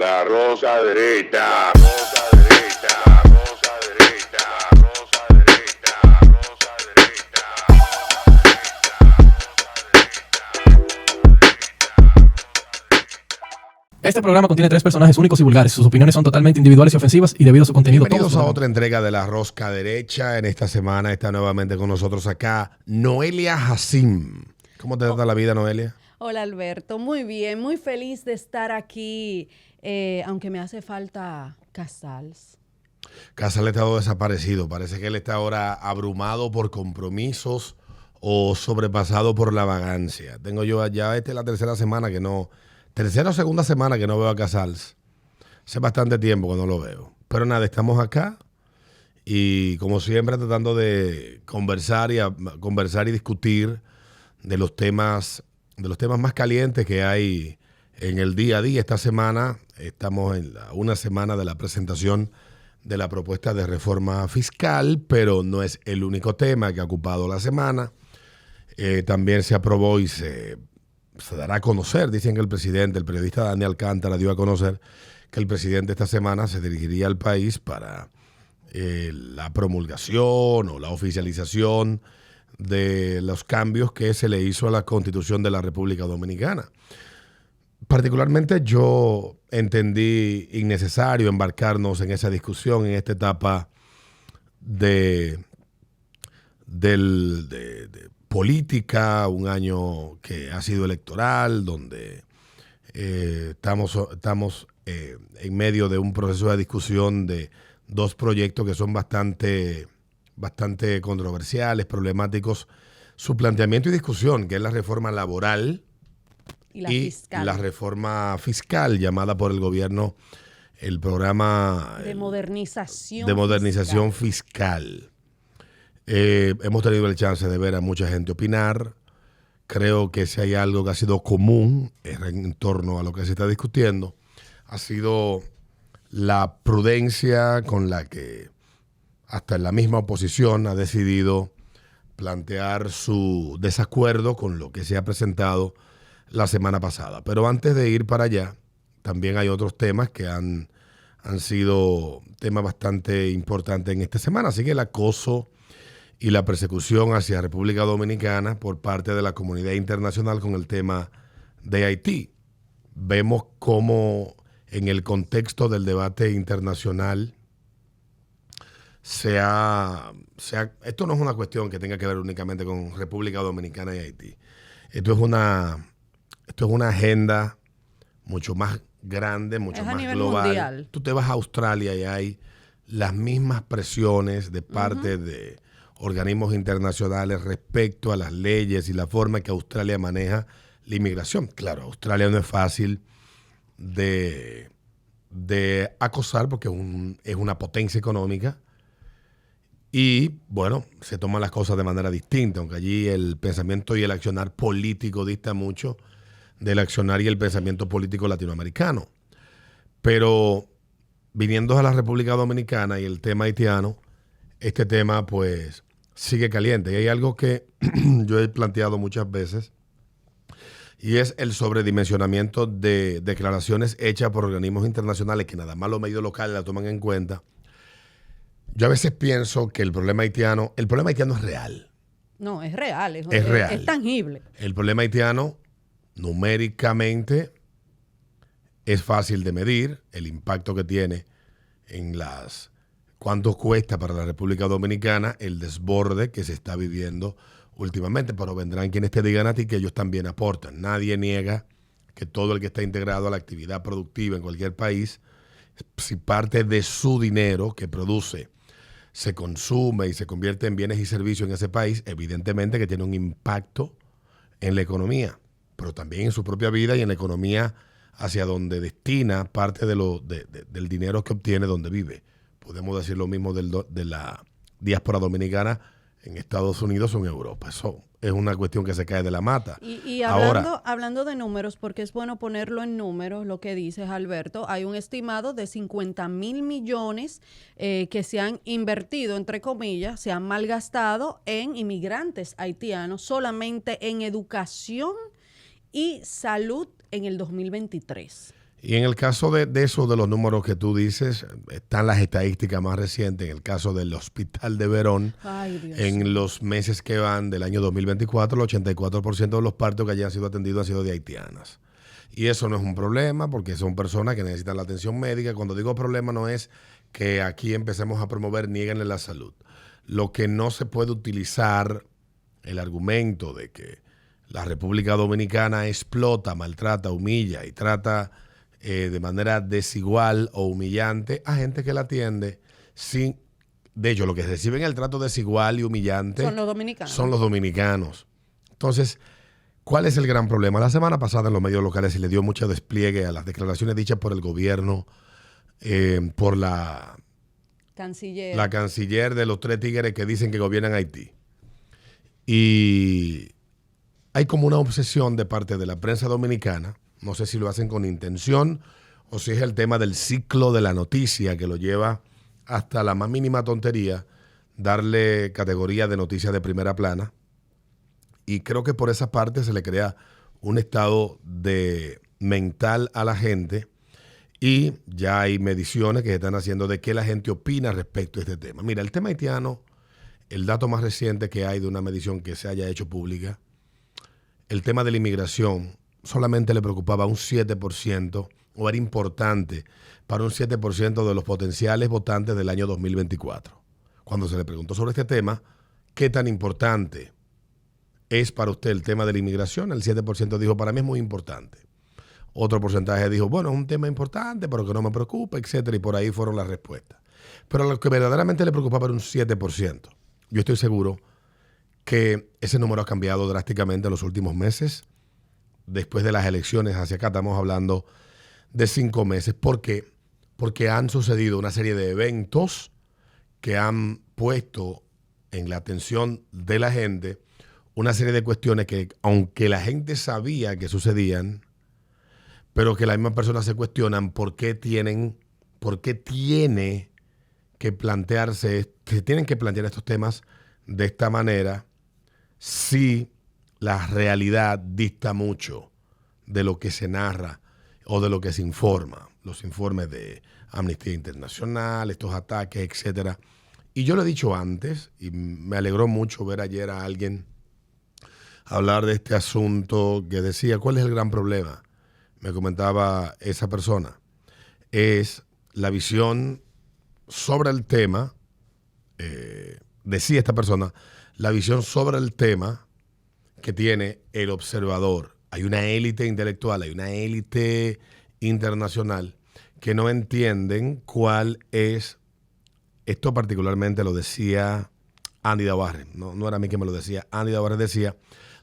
La rosa derecha. Rosa derecha. Rosa derecha. Rosa derecha. Rosa derecha. Este programa contiene 3 personajes únicos y vulgares. Sus opiniones son totalmente individuales y ofensivas y debido a su contenido... Bienvenidos a otra entrega de La Rosca Derecha. En esta semana está nuevamente con nosotros acá Noelia Hassim. ¿Cómo te trata la vida, Noelia? Hola, Alberto. Muy bien, muy feliz de estar aquí, aunque me hace falta Casals. Casals ha estado desaparecido. Parece que él está ahora abrumado por compromisos o sobrepasado por la vagancia. Tengo yo ya, esta es la tercera semana que no... Tercera o segunda semana que no veo a Casals. Hace bastante tiempo que no lo veo. Pero nada, estamos acá y como siempre tratando de conversar y discutir de los temas más calientes que hay en el día a día. Esta semana estamos en una semana de la presentación de la propuesta de reforma fiscal, pero no es el único tema que ha ocupado la semana. También se aprobó y se dará a conocer, dicen que el periodista Dani Alcántara dio a conocer que el presidente esta semana se dirigiría al país para la promulgación o la oficialización de los cambios que se le hizo a la Constitución de la República Dominicana. Particularmente yo entendí innecesario embarcarnos en esa discusión en esta etapa de política, un año que ha sido electoral, donde estamos en medio de un proceso de discusión de 2 proyectos que son bastante controversiales, problemáticos. Su planteamiento y discusión, que es la reforma laboral y la reforma fiscal, llamada por el gobierno el programa de modernización fiscal. Hemos tenido el chance de ver a mucha gente opinar. Creo que si hay algo que ha sido común en torno a lo que se está discutiendo, ha sido la prudencia con la que hasta la misma oposición ha decidido plantear su desacuerdo con lo que se ha presentado la semana pasada. Pero antes de ir para allá, también hay otros temas que han sido temas bastante importantes en esta semana. Así que el acoso y la persecución hacia República Dominicana por parte de la comunidad internacional con el tema de Haití. Vemos cómo en el contexto del debate internacional esto no es una cuestión que tenga que ver únicamente con República Dominicana y Haití. Esto es una agenda mucho más grande, mucho más global. Mundial. Tú te vas a Australia y hay las mismas presiones de parte de organismos internacionales respecto a las leyes y la forma que Australia maneja la inmigración. Claro, Australia no es fácil de acosar porque es una potencia económica y, bueno, se toman las cosas de manera distinta, aunque allí el pensamiento y el accionar político dista mucho del accionar y el pensamiento político latinoamericano. Pero viniendo a la República Dominicana y el tema haitiano, este tema pues sigue caliente. Y hay algo que yo he planteado muchas veces y es el sobredimensionamiento de declaraciones hechas por organismos internacionales que nada más los medios locales la toman en cuenta. Yo a veces pienso que el problema haitiano es real. No, es real. Es real. Es tangible. El problema haitiano numéricamente es fácil de medir, el impacto que tiene en cuánto cuesta para la República Dominicana el desborde que se está viviendo últimamente, pero vendrán quienes te digan a ti que ellos también aportan. Nadie niega que todo el que está integrado a la actividad productiva en cualquier país, si parte de su dinero que produce se consume y se convierte en bienes y servicios en ese país, evidentemente que tiene un impacto en la economía, pero también en su propia vida y en la economía hacia donde destina parte del dinero que obtiene donde vive. Podemos decir lo mismo de la diáspora dominicana en Estados Unidos o en Europa. Eso es una cuestión que se cae de la mata. Y hablando de números, porque es bueno ponerlo en números, lo que dices, Alberto, hay un estimado de 50,000 millones que se han invertido, entre comillas, se han malgastado en inmigrantes haitianos, solamente en educación y salud en el 2023. Y en el caso de eso, de los números que tú dices, están las estadísticas más recientes. En el caso del Hospital de Verón, Ay, Dios. en los meses que van del año 2024, el 84% de los partos que hayan sido atendidos han sido de haitianas. Y eso no es un problema porque son personas que necesitan la atención médica. Cuando digo problema no es que aquí empecemos a promover niéguenle la salud. Lo que no se puede utilizar el argumento de que la República Dominicana explota, maltrata, humilla y trata de manera desigual o humillante a gente que la atiende sin... De hecho, los que reciben el trato desigual y humillante Son los dominicanos. son los dominicanos. Entonces, ¿cuál es el gran problema? La semana pasada en los medios locales se le dio mucho despliegue a las declaraciones dichas por el gobierno, por la canciller de los 3 tigres que dicen que gobiernan Haití. Y hay como una obsesión de parte de la prensa dominicana, no sé si lo hacen con intención o si es el tema del ciclo de la noticia que lo lleva hasta la más mínima tontería, darle categoría de noticia de primera plana. Y creo que por esa parte se le crea un estado de mental a la gente y ya hay mediciones que se están haciendo de qué la gente opina respecto a este tema. Mira, el tema haitiano, el dato más reciente que hay de una medición que se haya hecho pública, el tema de la inmigración solamente le preocupaba a un 7% o era importante para un 7% de los potenciales votantes del año 2024. Cuando se le preguntó sobre este tema, ¿qué tan importante es para usted el tema de la inmigración? El 7% dijo, para mí es muy importante. Otro porcentaje dijo, bueno, es un tema importante, pero que no me preocupa, etcétera. Y por ahí fueron las respuestas. Pero a lo que verdaderamente le preocupaba era un 7%. Yo estoy seguro que ese número ha cambiado drásticamente en los últimos meses. Después de las elecciones hacia acá estamos hablando de 5 meses. ¿Por qué? Porque han sucedido una serie de eventos que han puesto en la atención de la gente una serie de cuestiones que, aunque la gente sabía que sucedían, pero que las mismas personas se cuestionan por qué tiene que plantearse, se tienen que plantear estos temas de esta manera si la realidad dista mucho de lo que se narra o de lo que se informa. Los informes de Amnistía Internacional, estos ataques, etcétera. Y yo lo he dicho antes, y me alegró mucho ver ayer a alguien hablar de este asunto que decía, ¿cuál es el gran problema? Me comentaba esa persona. Es la visión sobre el tema, decía esta persona, la visión sobre el tema que tiene el observador. Hay una élite intelectual, hay una élite internacional que no entienden cuál es, esto particularmente lo decía Andy Dabarre, no era a mí que me lo decía, Andy Dabarre decía,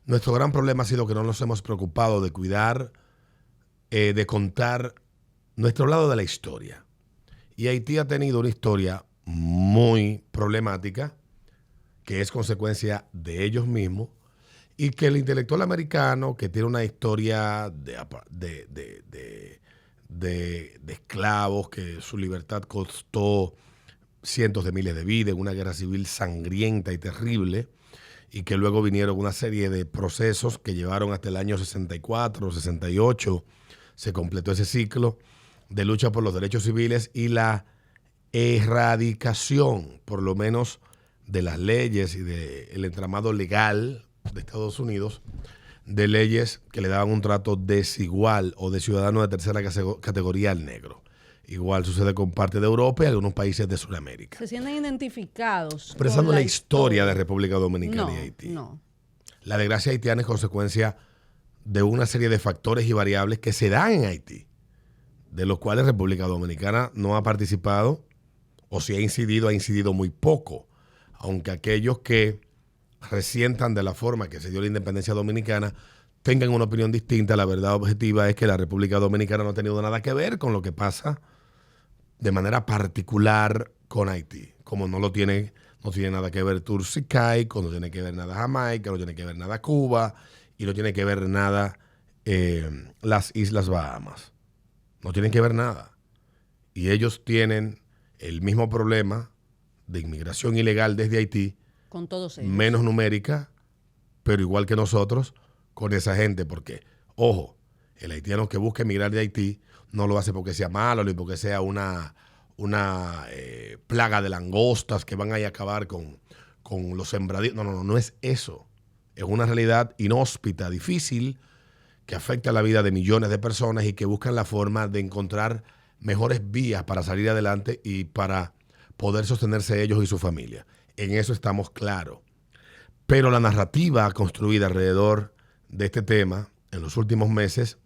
nuestro gran problema ha sido que no nos hemos preocupado de cuidar, de contar nuestro lado de la historia. Y Haití ha tenido una historia muy problemática, que es consecuencia de ellos mismos, y que el intelectual americano, que tiene una historia de esclavos, que su libertad costó cientos de miles de vidas en una guerra civil sangrienta y terrible, y que luego vinieron una serie de procesos que llevaron hasta el año 64, 68, se completó ese ciclo de lucha por los derechos civiles y la erradicación, por lo menos, de las leyes y del entramado legal de Estados Unidos, de leyes que le daban un trato desigual o de ciudadano de tercera categoría al negro. Igual sucede con parte de Europa y algunos países de Sudamérica. Se sienten identificados. Expresando con la historia de República Dominicana y Haití. No. La desgracia haitiana es consecuencia de una serie de factores y variables que se dan en Haití, de los cuales República Dominicana no ha participado, o si ha incidido muy poco, aunque aquellos que resientan de la forma que se dio la independencia dominicana tengan una opinión distinta. La verdad objetiva es que la República Dominicana no ha tenido nada que ver con lo que pasa de manera particular con Haití, como no tiene nada que ver Turks y Caicos, no tiene que ver nada Jamaica, no tiene que ver nada Cuba y no tiene que ver nada las Islas Bahamas. No tienen que ver nada. Y ellos tienen el mismo problema de inmigración ilegal desde Haití, con todos ellos. Menos numérica, pero igual que nosotros, con esa gente, porque, ojo, el haitiano que busca emigrar de Haití no lo hace porque sea malo ni porque sea una plaga de langostas que van a ir a acabar con los sembradíos. No es eso. Es una realidad inhóspita, difícil, que afecta la vida de millones de personas y que buscan la forma de encontrar mejores vías para salir adelante y para poder sostenerse ellos y su familia. En eso estamos claros. Pero la narrativa construida alrededor de este tema en los últimos meses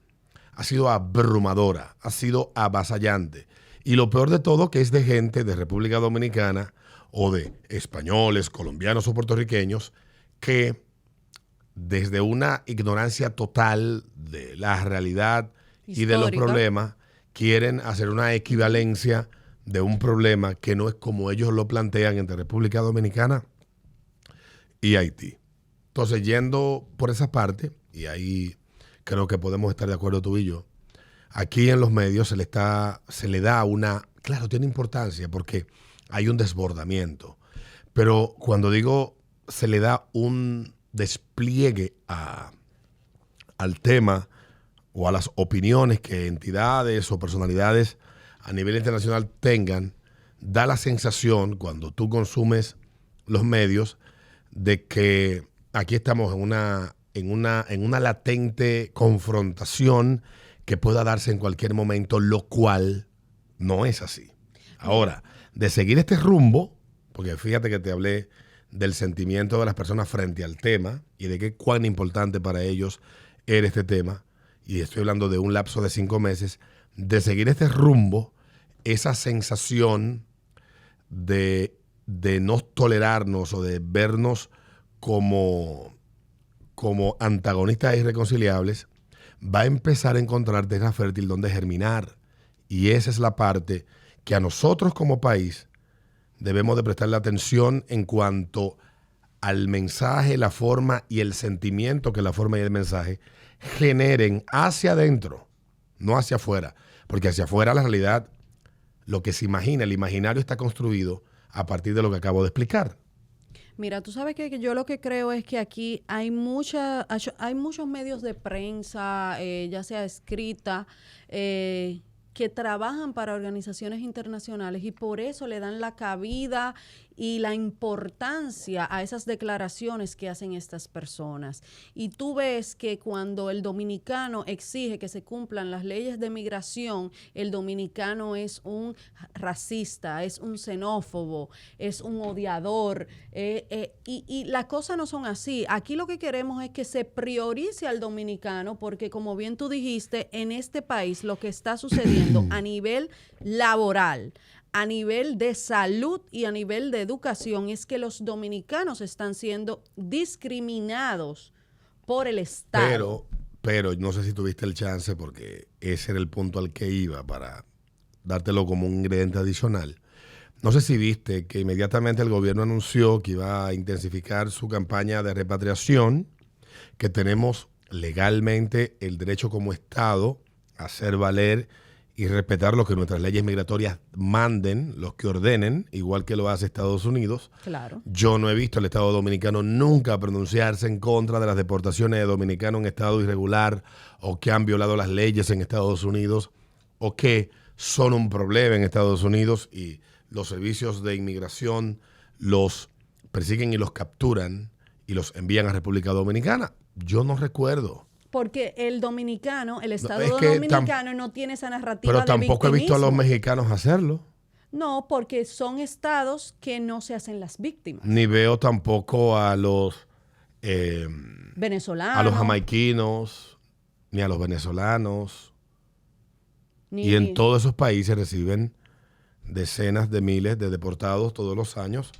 ha sido abrumadora, ha sido avasallante. Y lo peor de todo que es de gente de República Dominicana o de españoles, colombianos o puertorriqueños que desde una ignorancia total de la realidad y de los problemas quieren hacer una equivalencia de un problema que no es como ellos lo plantean entre República Dominicana y Haití. Entonces, yendo por esa parte, y ahí creo que podemos estar de acuerdo tú y yo, aquí en los medios se le da una... Claro, tiene importancia porque hay un desbordamiento, pero cuando digo se le da un despliegue al tema o a las opiniones que entidades o personalidades a nivel internacional tengan, da la sensación, cuando tú consumes los medios, de que aquí estamos en una latente confrontación que pueda darse en cualquier momento, lo cual no es así. Ahora, de seguir este rumbo, porque fíjate que te hablé del sentimiento de las personas frente al tema y de cuán importante para ellos era este tema, y estoy hablando de un lapso de 5 meses, de seguir este rumbo, esa sensación de no tolerarnos o de vernos como antagonistas irreconciliables, va a empezar a encontrar tierra fértil donde germinar. Y esa es la parte que a nosotros como país debemos de prestarle atención en cuanto al mensaje, la forma y el sentimiento que la forma y el mensaje generen hacia adentro, no hacia afuera. Porque hacia afuera la realidad, lo que se imagina, el imaginario está construido a partir de lo que acabo de explicar. Mira, tú sabes que yo lo que creo es que aquí hay muchos medios de prensa, ya sea escrita, que trabajan para organizaciones internacionales y por eso le dan la cabida y la importancia a esas declaraciones que hacen estas personas. Y tú ves que cuando el dominicano exige que se cumplan las leyes de migración, el dominicano es un racista, es un xenófobo, es un odiador. Y las cosas no son así. Aquí lo que queremos es que se priorice al dominicano porque, como bien tú dijiste, en este país lo que está sucediendo a nivel laboral, a nivel de salud y a nivel de educación es que los dominicanos están siendo discriminados por el Estado. Pero no sé si tuviste el chance, porque ese era el punto al que iba para dártelo como un ingrediente adicional. No sé si viste que inmediatamente el gobierno anunció que iba a intensificar su campaña de repatriación, que tenemos legalmente el derecho como Estado a hacer valer y respetar lo que nuestras leyes migratorias manden, los que ordenen, igual que lo hace Estados Unidos. Claro. Yo no he visto al Estado Dominicano nunca pronunciarse en contra de las deportaciones de dominicanos en estado irregular o que han violado las leyes en Estados Unidos o que son un problema en Estados Unidos y los servicios de inmigración los persiguen y los capturan y los envían a República Dominicana. Yo no recuerdo. Porque el dominicano, el Estado dominicano no tiene esa narrativa pero de tampoco victimismo. He visto a los mexicanos hacerlo. No, porque son estados que no se hacen las víctimas. Ni veo tampoco a los venezolanos, a los jamaiquinos, ni a los venezolanos. Y en todos esos países reciben decenas de miles de deportados todos los años,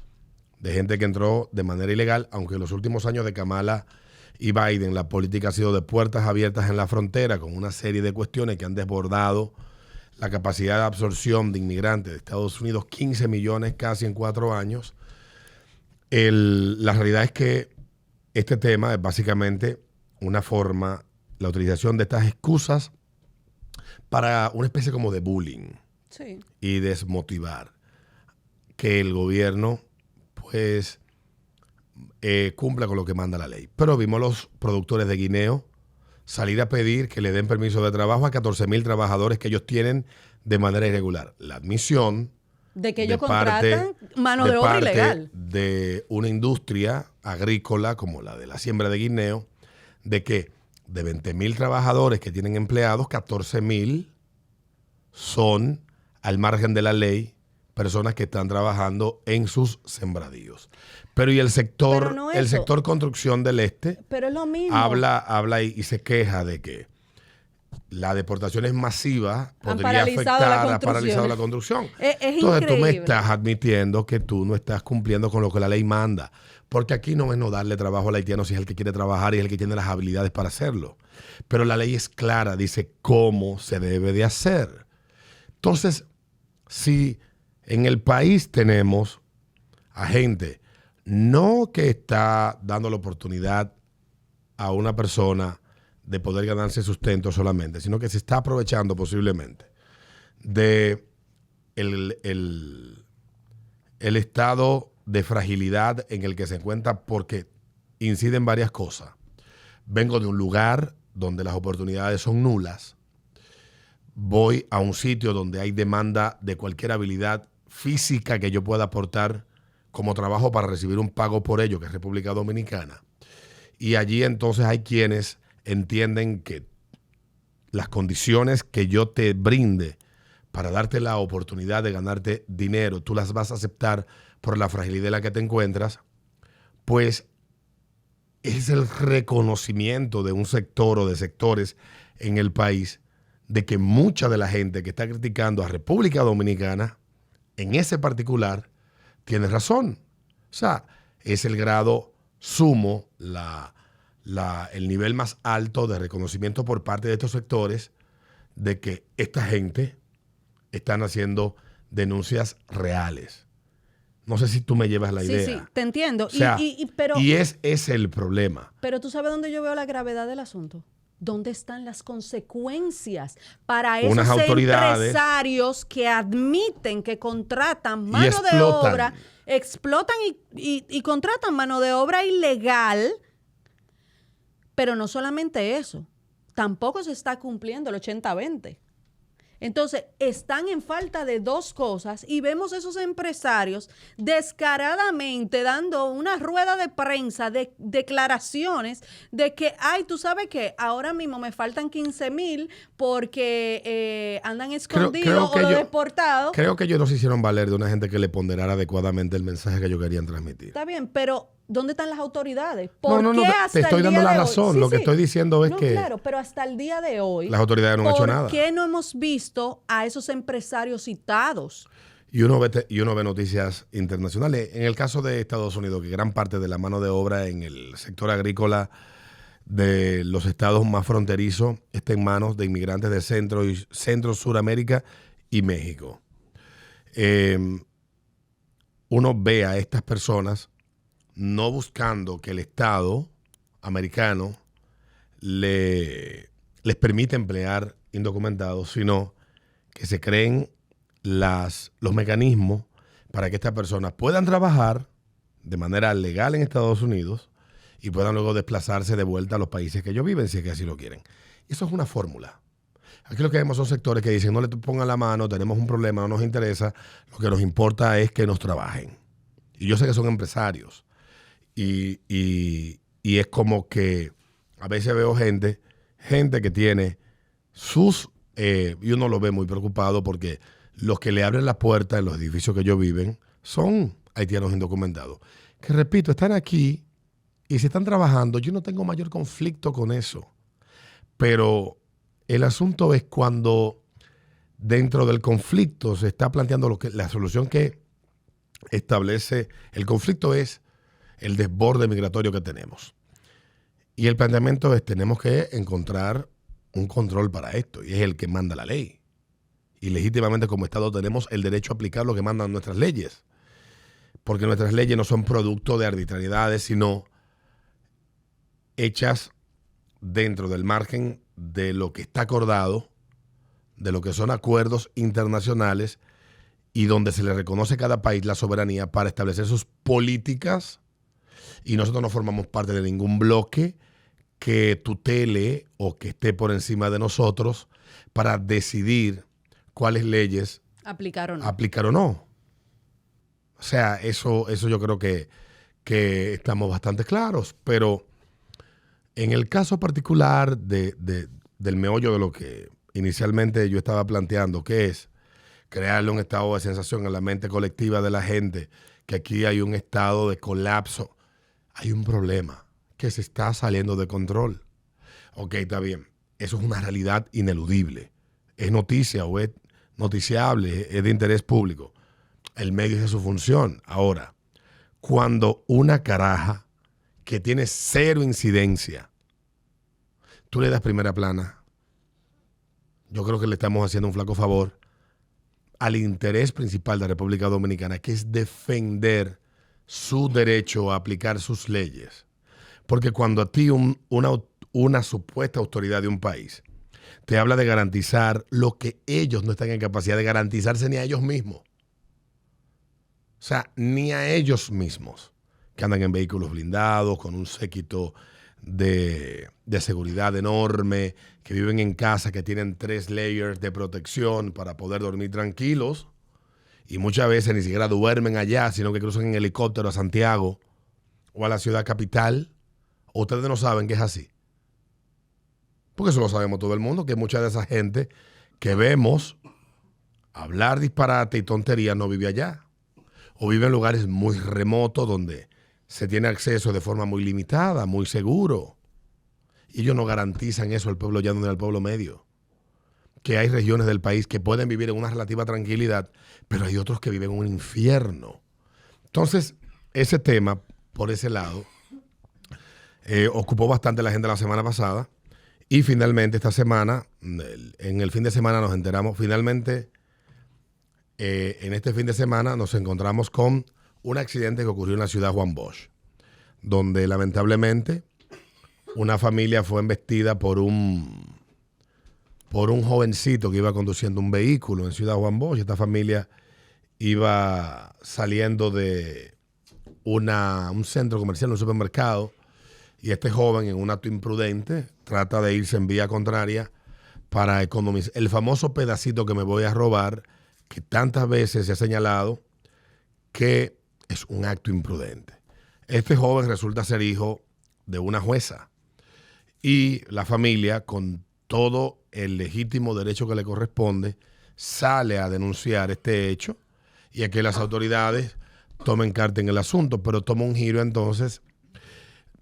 de gente que entró de manera ilegal, aunque en los últimos años de Kamala y Biden la política ha sido de puertas abiertas en la frontera, con una serie de cuestiones que han desbordado la capacidad de absorción de inmigrantes de Estados Unidos, 15 millones casi en 4 años. La realidad es que este tema es básicamente una forma, la utilización de estas excusas para una especie como de bullying. Sí. Y desmotivar que el gobierno pues cumpla con lo que manda la ley. Pero vimos los productores de guineo salir a pedir que le den permiso de trabajo a 14,000 trabajadores que ellos tienen de manera irregular. La admisión de que ellos contratan mano de obra ilegal de una industria agrícola como la de la siembra de guineo, de que de 20,000 trabajadores que tienen empleados, 14,000 son, al margen de la ley, personas que están trabajando en sus sembradíos. Pero y el sector, no el sector construcción del este, pero es lo mismo. habla y se queja de que la deportación es masiva, podría paralizado afectar, la ha paralizado la construcción. Es Entonces increíble. tú me estás admitiendo que tú no estás cumpliendo con lo que la ley manda. Porque aquí no es no darle trabajo al haitiano si es el que quiere trabajar y es el que tiene las habilidades para hacerlo. Pero la ley es clara, dice cómo se debe de hacer. Entonces, si en el país tenemos a gente no que está dando la oportunidad a una persona de poder ganarse sustento solamente, sino que se está aprovechando posiblemente de el estado de fragilidad en el que se encuentra, porque inciden varias cosas. Vengo de un lugar donde las oportunidades son nulas. Voy a un sitio donde hay demanda de cualquier habilidad física que yo pueda aportar como trabajo para recibir un pago por ello, que es República Dominicana. Y allí entonces hay quienes entienden que las condiciones que yo te brinde para darte la oportunidad de ganarte dinero, tú las vas a aceptar por la fragilidad en la que te encuentras, pues es el reconocimiento de un sector o de sectores en el país de que mucha de la gente que está criticando a República Dominicana, en ese particular, tiene razón. O sea, es el grado sumo, el nivel más alto de reconocimiento por parte de estos sectores de que esta gente están haciendo denuncias reales. No sé si tú me llevas la idea. Sí, te entiendo. O sea, pero es el problema. Pero tú sabes dónde yo veo la gravedad del asunto. ¿Dónde están las consecuencias para esos Unas autoridades empresarios que admiten que contratan mano de explotan. obra, explotan y contratan mano de obra ilegal? Pero no solamente eso, tampoco se está cumpliendo el 80-20. Entonces, están en falta de dos cosas y vemos esos empresarios descaradamente dando una rueda de prensa de declaraciones de que, ay, tú sabes que ahora mismo me faltan 15,000 porque andan escondidos o deportados. Creo que ellos no se hicieron valer de una gente que le ponderara adecuadamente el mensaje que ellos querían transmitir. Está bien, pero ¿dónde están las autoridades? No, te estoy dando la razón. Sí, lo que estoy diciendo es que claro, pero hasta el día de hoy las autoridades no han hecho nada. ¿Por qué no hemos visto a esos empresarios citados? Y uno ve noticias internacionales. En el caso de Estados Unidos, que gran parte de la mano de obra en el sector agrícola de los estados más fronterizos está en manos de inmigrantes de Centro, Suramérica y México. Uno ve a estas personas no buscando que el Estado americano les permita emplear indocumentados, sino que se creen los mecanismos para que estas personas puedan trabajar de manera legal en Estados Unidos y puedan luego desplazarse de vuelta a los países que ellos viven, si es que así lo quieren. Y eso es una fórmula. Aquí lo que vemos son sectores que dicen, no le pongan la mano, tenemos un problema, no nos interesa, lo que nos importa es que nos trabajen. Y yo sé que son empresarios. Y es como que a veces veo gente que tiene sus... y uno lo ve muy preocupado porque los que le abren la puerta en los edificios que ellos viven son haitianos indocumentados. Que repito, están aquí y si están trabajando, yo no tengo mayor conflicto con eso. Pero el asunto es cuando dentro del conflicto se está planteando la solución que establece el conflicto es el desborde migratorio que tenemos. Y el planteamiento es, tenemos que encontrar un control para esto, y es el que manda la ley. Y legítimamente como Estado tenemos el derecho a aplicar lo que mandan nuestras leyes. Porque nuestras leyes no son producto de arbitrariedades, sino hechas dentro del margen de lo que está acordado, de lo que son acuerdos internacionales, y donde se le reconoce a cada país la soberanía para establecer sus políticas. Y nosotros no formamos parte de ningún bloque que tutele o que esté por encima de nosotros para decidir cuáles leyes Aplicar o no. aplicar o no. O sea, eso yo creo que estamos bastante claros, pero en el caso particular del meollo de lo que inicialmente yo estaba planteando, que es crearle un estado de sensación en la mente colectiva de la gente, que aquí hay un estado de colapso, hay un problema que se está saliendo de control. Ok, está bien, eso es una realidad ineludible, es noticia o es noticiable, es de interés público. El medio es su función. Ahora, cuando una caraja que tiene cero incidencia, tú le das primera plana, yo creo que le estamos haciendo un flaco favor al interés principal de la República Dominicana, que es defender su derecho a aplicar sus leyes. Porque cuando a ti una supuesta autoridad de un país te habla de garantizar lo que ellos no están en capacidad de garantizarse ni a ellos mismos, o sea, ni a ellos mismos, que andan en vehículos blindados, con un séquito de seguridad enorme, que viven en casa, que tienen 3 layers de protección para poder dormir tranquilos, y muchas veces ni siquiera duermen allá, sino que cruzan en helicóptero a Santiago o a la ciudad capital. Ustedes no saben que es así. Porque eso lo sabemos todo el mundo, que mucha de esa gente que vemos hablar disparate y tontería no vive allá. O vive en lugares muy remotos donde se tiene acceso de forma muy limitada, muy seguro. Y ellos no garantizan eso al pueblo llano ni al pueblo medio. Que hay regiones del país que pueden vivir en una relativa tranquilidad, pero hay otros que viven en un infierno. Entonces, ese tema, por ese lado, ocupó bastante la gente la semana pasada. Y finalmente esta semana, en el fin de semana nos enteramos, finalmente en este fin de semana nos encontramos con un accidente que ocurrió en la ciudad Juan Bosch, donde lamentablemente una familia fue embestida por un jovencito que iba conduciendo un vehículo en Ciudad Juan Bosch. Esta familia iba saliendo de un centro comercial, un supermercado, y este joven, en un acto imprudente, trata de irse en vía contraria para economizar. El famoso pedacito que me voy a robar, que tantas veces se ha señalado que es un acto imprudente. Este joven resulta ser hijo de una jueza y la familia, con todo el legítimo derecho que le corresponde, sale a denunciar este hecho y a que las autoridades tomen carta en el asunto, pero toma un giro entonces.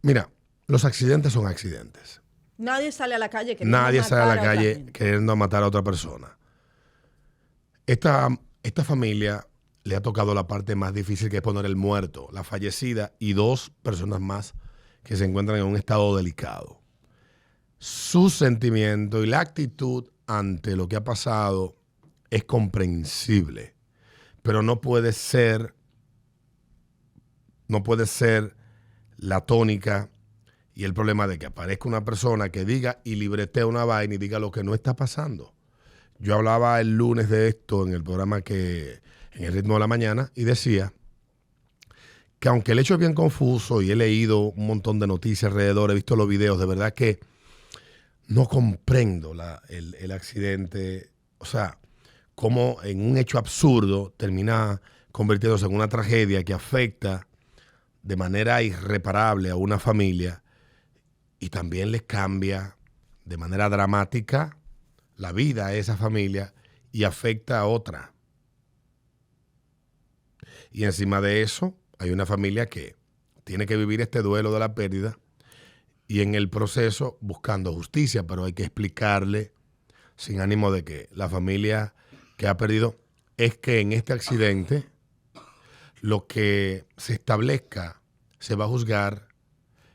Mira, los accidentes son accidentes. Nadie sale a la calle queriendo Nadie sale a la otra calle gente. queriendo matar a otra persona. Esta familia le ha tocado la parte más difícil, que es poner el muerto, la fallecida y 2 personas más que se encuentran en un estado delicado. Su sentimiento y la actitud ante lo que ha pasado es comprensible, pero no puede ser la tónica y el problema de que aparezca una persona que diga y libretee una vaina y diga lo que no está pasando. Yo hablaba el lunes de esto en el programa en el ritmo de la mañana, y decía que aunque el hecho es bien confuso y he leído un montón de noticias alrededor, he visto los videos, de verdad que no comprendo el accidente. O sea, cómo en un hecho absurdo termina convirtiéndose en una tragedia que afecta de manera irreparable a una familia y también les cambia de manera dramática la vida a esa familia y afecta a otra. Y encima de eso, hay una familia que tiene que vivir este duelo de la pérdida y en el proceso buscando justicia, pero hay que explicarle, sin ánimo de que la familia que ha perdido, es que en este accidente lo que se establezca se va a juzgar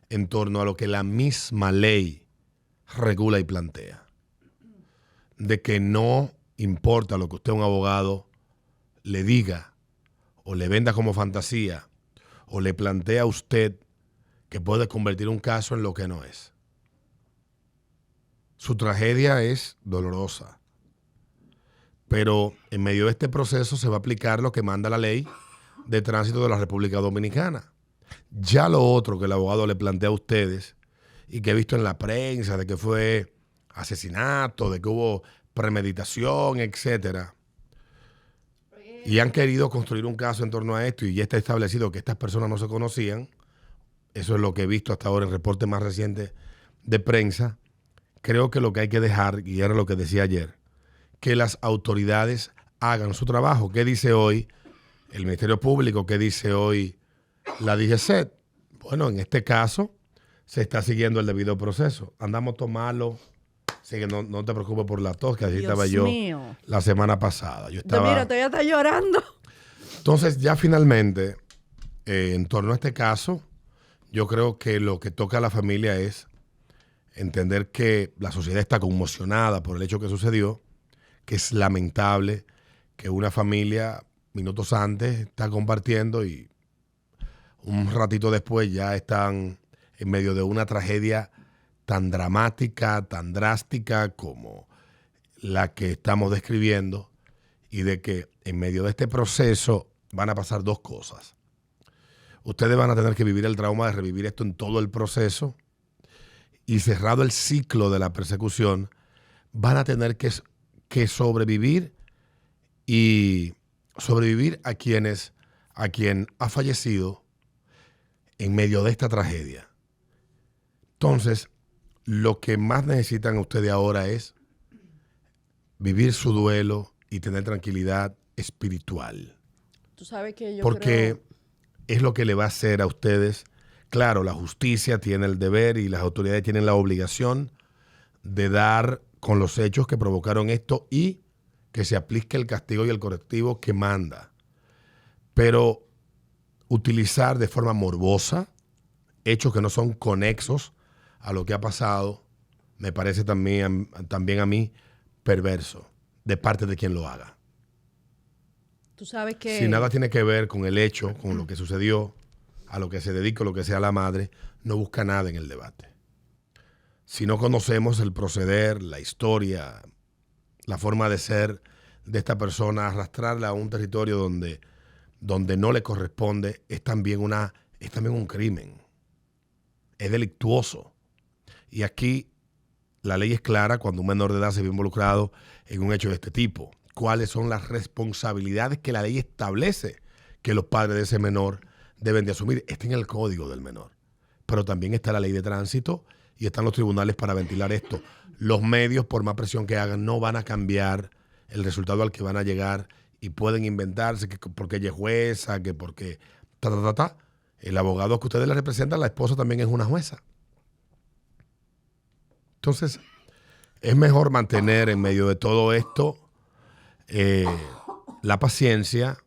en torno a lo que la misma ley regula y plantea. De que no importa lo que usted, un abogado, le diga o le venda como fantasía o le plantea a usted, que puede convertir un caso en lo que no es. Su tragedia es dolorosa, pero en medio de este proceso se va a aplicar lo que manda la ley de tránsito de la República Dominicana. Ya lo otro que el abogado le plantea a ustedes y que he visto en la prensa de que fue asesinato, de que hubo premeditación, etcétera. Y han querido construir un caso en torno a esto y ya está establecido que estas personas no se conocían. Eso es lo que he visto hasta ahora en reportes más recientes de prensa. Creo que lo que hay que dejar, y era lo que decía ayer, que las autoridades hagan su trabajo. ¿Qué dice hoy el Ministerio Público? ¿Qué dice hoy la DGCET? Bueno, en este caso se está siguiendo el debido proceso. Andamos tomando. Así que no te preocupes por la tos, que así estaba yo la semana pasada. Yo estaba... Mira, todavía está llorando. Entonces, ya finalmente, en torno a este caso, yo creo que lo que toca a la familia es entender que la sociedad está conmocionada por el hecho que sucedió, que es lamentable que una familia minutos antes está compartiendo y un ratito después ya están en medio de una tragedia tan dramática, tan drástica como la que estamos describiendo, y de que en medio de este proceso van a pasar dos cosas. Ustedes van a tener que vivir el trauma de revivir esto en todo el proceso, y cerrado el ciclo de la persecución, van a tener que sobrevivir y sobrevivir a quien ha fallecido en medio de esta tragedia. Entonces, lo que más necesitan ustedes ahora es vivir su duelo y tener tranquilidad espiritual. Tú sabes que yo Porque creo... es lo que le va a hacer a ustedes. Claro, la justicia tiene el deber y las autoridades tienen la obligación de dar con los hechos que provocaron esto y que se aplique el castigo y el correctivo que manda. Pero utilizar de forma morbosa hechos que no son conexos a lo que ha pasado, me parece también a mí perverso de parte de quien lo haga. Tú sabes que... Si nada tiene que ver con el hecho, con lo que sucedió, a lo que se dedica, lo que sea la madre, no busca nada en el debate. Si no conocemos el proceder, la historia, la forma de ser de esta persona, arrastrarla a un territorio donde no le corresponde, es también un crimen. Es delictuoso. Y aquí la ley es clara cuando un menor de edad se ve involucrado en un hecho de este tipo. ¿Cuáles son las responsabilidades que la ley establece que los padres de ese menor deben de asumir? Está en el código del menor. Pero también está la ley de tránsito y están los tribunales para ventilar esto. Los medios, por más presión que hagan, no van a cambiar el resultado al que van a llegar y pueden inventarse que porque ella es jueza, que porque El abogado que ustedes le representan, la esposa también es una jueza. Entonces, es mejor mantener en medio de todo esto la paciencia,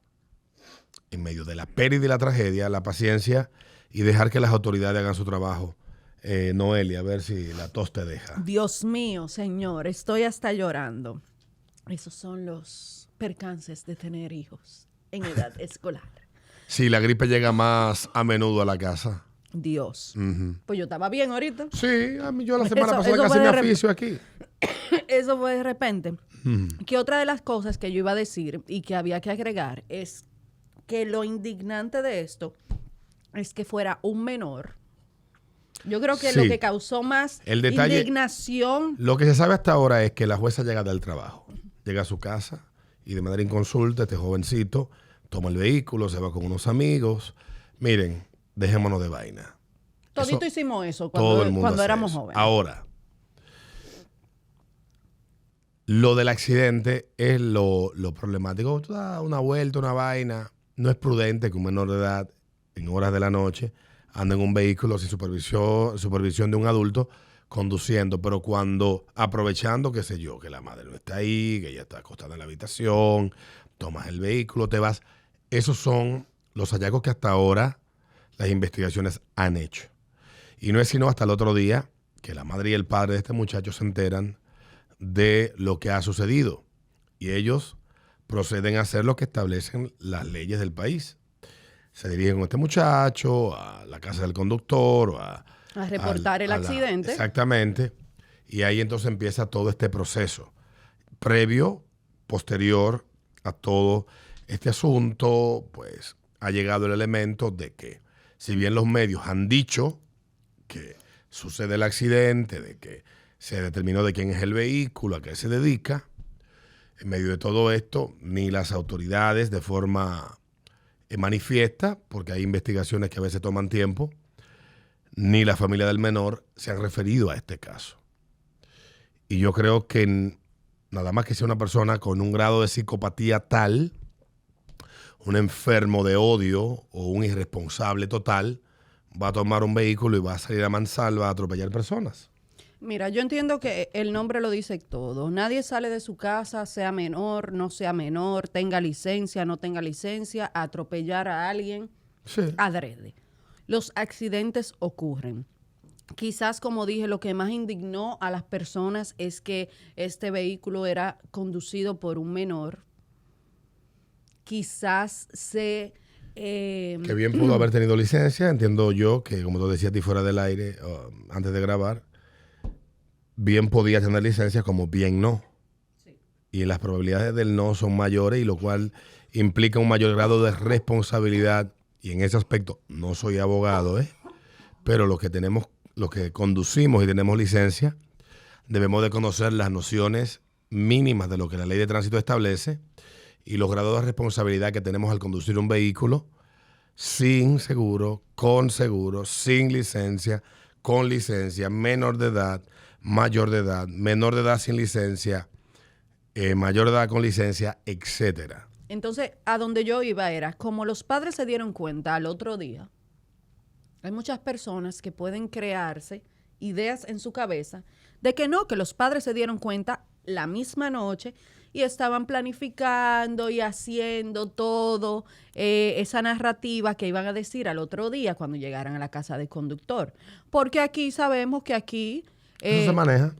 en medio de la pérdida y la tragedia, la paciencia y dejar que las autoridades hagan su trabajo. Noelia, a ver si la tos te deja. Dios mío, señor, estoy hasta llorando. Esos son los percances de tener hijos en edad escolar. Sí, la gripe llega más a menudo a la casa. Dios. Uh-huh. Pues yo estaba bien ahorita. Sí, a mí yo la semana pasada eso casi me aficio aquí. Eso fue de repente. Que otra de las cosas que yo iba a decir y que había que agregar es que lo indignante de esto es que fuera un menor. Yo creo que lo que causó más indignación... Lo que se sabe hasta ahora es que la jueza llega del trabajo. Llega a su casa y de manera inconsulta este jovencito toma el vehículo, se va con unos amigos. Miren, dejémonos de vaina. Todito hicimos eso cuando éramos jóvenes. Ahora, lo del accidente es lo problemático. Tú das una vuelta, una vaina. No es prudente que un menor de edad, en horas de la noche, ande en un vehículo sin supervisión de un adulto conduciendo, pero cuando, aprovechando, qué sé yo, que la madre no está ahí, que ella está acostada en la habitación, tomas el vehículo, te vas. Esos son los hallazgos que hasta ahora las investigaciones han hecho. Y no es sino hasta el otro día que la madre y el padre de este muchacho se enteran de lo que ha sucedido. Y ellos proceden a hacer lo que establecen las leyes del país. Se dirigen con este muchacho a la casa del conductor o a reportar el accidente. Exactamente. Y ahí entonces empieza todo este proceso. Previo, posterior a todo este asunto, pues ha llegado el elemento de que, si bien los medios han dicho que sucede el accidente, de que se determinó de quién es el vehículo, a qué se dedica. En medio de todo esto, ni las autoridades de forma manifiesta, porque hay investigaciones que a veces toman tiempo, ni la familia del menor se han referido a este caso. Y yo creo que nada más que sea una persona con un grado de psicopatía tal, un enfermo de odio o un irresponsable total, va a tomar un vehículo y va a salir a mansalva a atropellar personas. Mira, yo entiendo que el nombre lo dice todo. Nadie sale de su casa, sea menor, no sea menor, tenga licencia, no tenga licencia, a atropellar a alguien adrede. Los accidentes ocurren. Quizás, como dije, lo que más indignó a las personas es que este vehículo era conducido por un menor. Quizás que bien pudo haber tenido licencia. Entiendo yo que, como tú decías a ti fuera del aire, antes de grabar, bien podía tener licencia como bien no. Sí. Y las probabilidades del no son mayores, y lo cual implica un mayor grado de responsabilidad. Y en ese aspecto, no soy abogado, pero los que conducimos y tenemos licencia, debemos de conocer las nociones mínimas de lo que la ley de tránsito establece y los grados de responsabilidad que tenemos al conducir un vehículo sin seguro, sin licencia, con licencia, menor de edad, mayor de edad, menor de edad sin licencia, mayor de edad con licencia, etcétera. Entonces, a donde yo iba era, como los padres se dieron cuenta al otro día, hay muchas personas que pueden crearse ideas en su cabeza de que no, que los padres se dieron cuenta la misma noche y estaban planificando y haciendo todo esa narrativa que iban a decir al otro día cuando llegaran a la casa del conductor. Porque aquí sabemos que aquí... eso se maneja.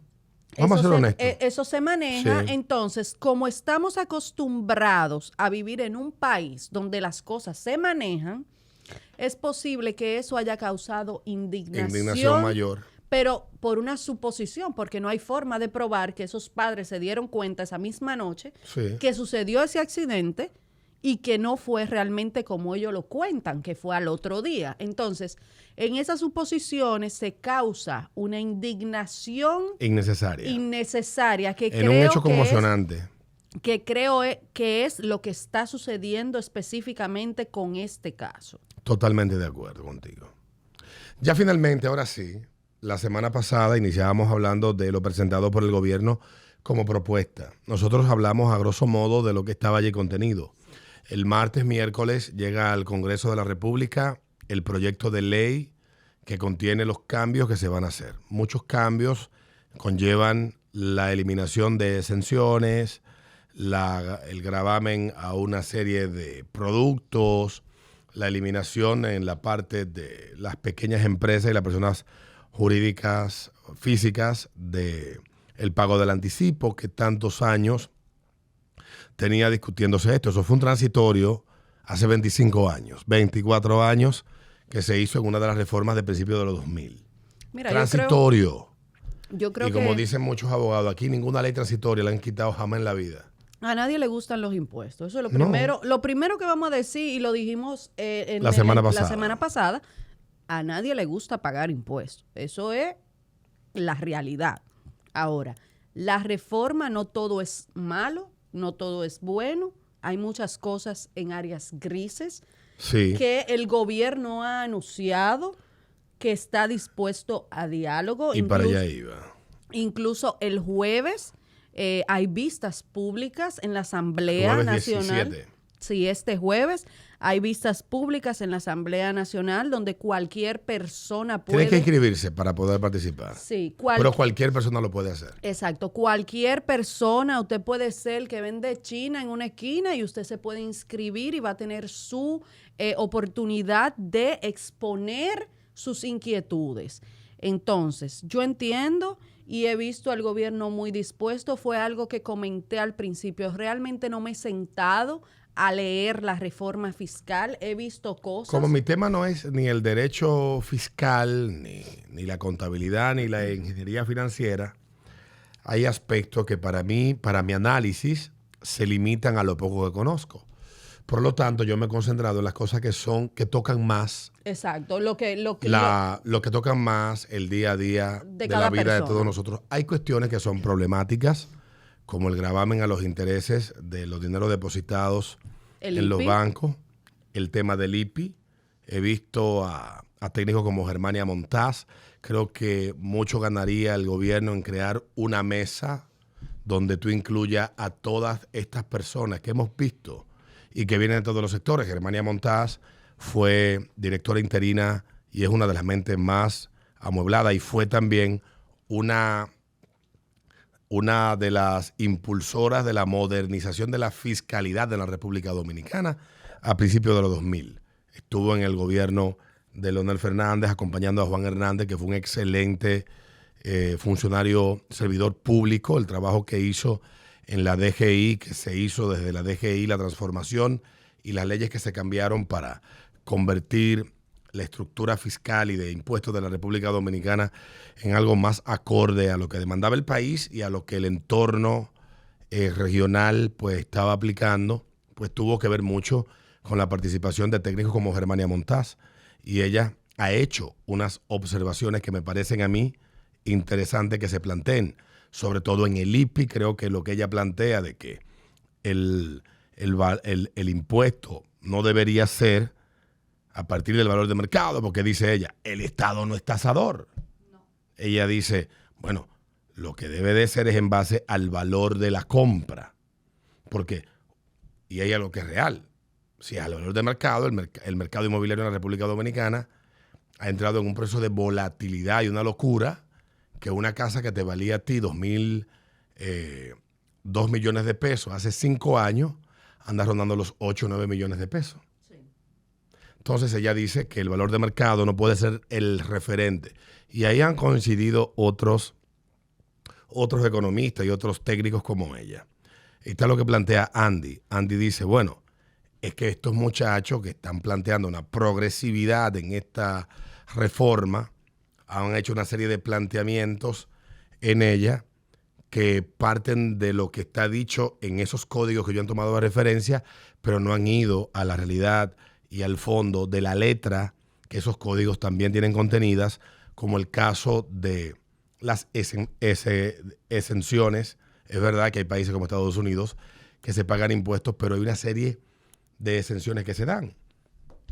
Vamos a ser honestos. Eso se maneja. Sí. Entonces, como estamos acostumbrados a vivir en un país donde las cosas se manejan, es posible que eso haya causado indignación mayor. Pero por una suposición, porque no hay forma de probar que esos padres se dieron cuenta esa misma noche que sucedió ese accidente y que no fue realmente como ellos lo cuentan, que fue al otro día. Entonces, en esas suposiciones se causa una indignación innecesaria que en un hecho conmocionante. Que creo que es lo que está sucediendo específicamente con este caso. Totalmente de acuerdo contigo. Ya finalmente, ahora sí, la semana pasada iniciábamos hablando de lo presentado por el gobierno como propuesta. Nosotros hablamos a grosso modo de lo que estaba allí contenido. El martes, miércoles, llega al Congreso de la República el proyecto de ley que contiene los cambios que se van a hacer. Muchos cambios conllevan la eliminación de exenciones, el gravamen a una serie de productos, la eliminación en la parte de las pequeñas empresas y las personas jurídicas, físicas, de el pago del anticipo, que tantos años tenía discutiéndose esto. Eso fue un transitorio hace 25 años, 24 años, que se hizo en una de las reformas de principios de los 2000. Mira, transitorio. Yo creo que, como dicen muchos abogados, aquí ninguna ley transitoria la han quitado jamás en la vida. A nadie le gustan los impuestos. Eso es lo primero. No. Lo primero que vamos a decir, y lo dijimos la semana pasada, a nadie le gusta pagar impuestos. Eso es la realidad. Ahora, la reforma, no todo es malo, no todo es bueno. Hay muchas cosas en áreas grises que el gobierno ha anunciado que está dispuesto a diálogo. Y para allá iba. Incluso el jueves hay vistas públicas en la Asamblea Nacional. 17. Sí, este jueves hay vistas públicas en la Asamblea Nacional donde cualquier persona puede... Tiene que inscribirse para poder participar. Sí. Pero cualquier persona lo puede hacer. Exacto. Cualquier persona, usted puede ser el que vende China en una esquina y usted se puede inscribir y va a tener su oportunidad de exponer sus inquietudes. Entonces, yo entiendo y he visto al gobierno muy dispuesto. Fue algo que comenté al principio. Realmente no me he sentado a leer la reforma fiscal. He visto cosas. Como mi tema no es ni el derecho fiscal, ni la contabilidad, ni la ingeniería financiera, hay aspectos que para mí, para mi análisis, se limitan a lo poco que conozco. Por lo tanto, yo me he concentrado en las cosas que tocan más, Exacto, lo lo que tocan más el día a día de de cada la vida de persona. todos nosotros. Hay cuestiones que son problemáticas, como el gravamen a los intereses de los dineros depositados El en los IPI. bancos, el tema del IPI. He visto a técnicos como Germania Montaz. Creo que mucho ganaría el gobierno en crear una mesa donde tú incluyas a todas estas personas que hemos visto y que vienen de todos los sectores. Germania Montaz fue directora interina y es una de las mentes más amuebladas y fue también una de las impulsoras de la modernización de la fiscalidad de la República Dominicana a principios de los 2000. Estuvo en el gobierno de Leonel Fernández acompañando a Juan Hernández, que fue un excelente funcionario, servidor público, el trabajo que hizo en la DGI, que se hizo desde la DGI, la transformación y las leyes que se cambiaron para convertir la estructura fiscal y de impuestos de la República Dominicana en algo más acorde a lo que demandaba el país y a lo que el entorno regional pues estaba aplicando, pues tuvo que ver mucho con la participación de técnicos como Germania Montaz. Y ella ha hecho unas observaciones que me parecen a mí interesantes que se planteen, sobre todo en el IPI. Creo que lo que ella plantea de que el impuesto no debería ser a partir del valor de mercado, porque dice ella, el Estado no es tasador. No. Ella dice, bueno, lo que debe de ser es en base al valor de la compra, porque, y ella lo que es real, si es al valor de mercado, el mercado inmobiliario en la República Dominicana ha entrado en un proceso de volatilidad y una locura, que una casa que te valía a ti 2 millones de pesos hace 5 años, anda rondando los 8 o 9 millones de pesos. Sí. Entonces ella dice que el valor de mercado no puede ser el referente. Y ahí han coincidido otros economistas y otros técnicos como ella. Y está lo que plantea Andy. Andy dice, bueno, es que estos muchachos que están planteando una progresividad en esta reforma han hecho una serie de planteamientos en ella que parten de lo que está dicho en esos códigos que yo han tomado de referencia, pero no han ido a la realidad y al fondo de la letra que esos códigos también tienen contenidas, como el caso de las exenciones. Es verdad que hay países como Estados Unidos que se pagan impuestos, pero hay una serie de exenciones que se dan.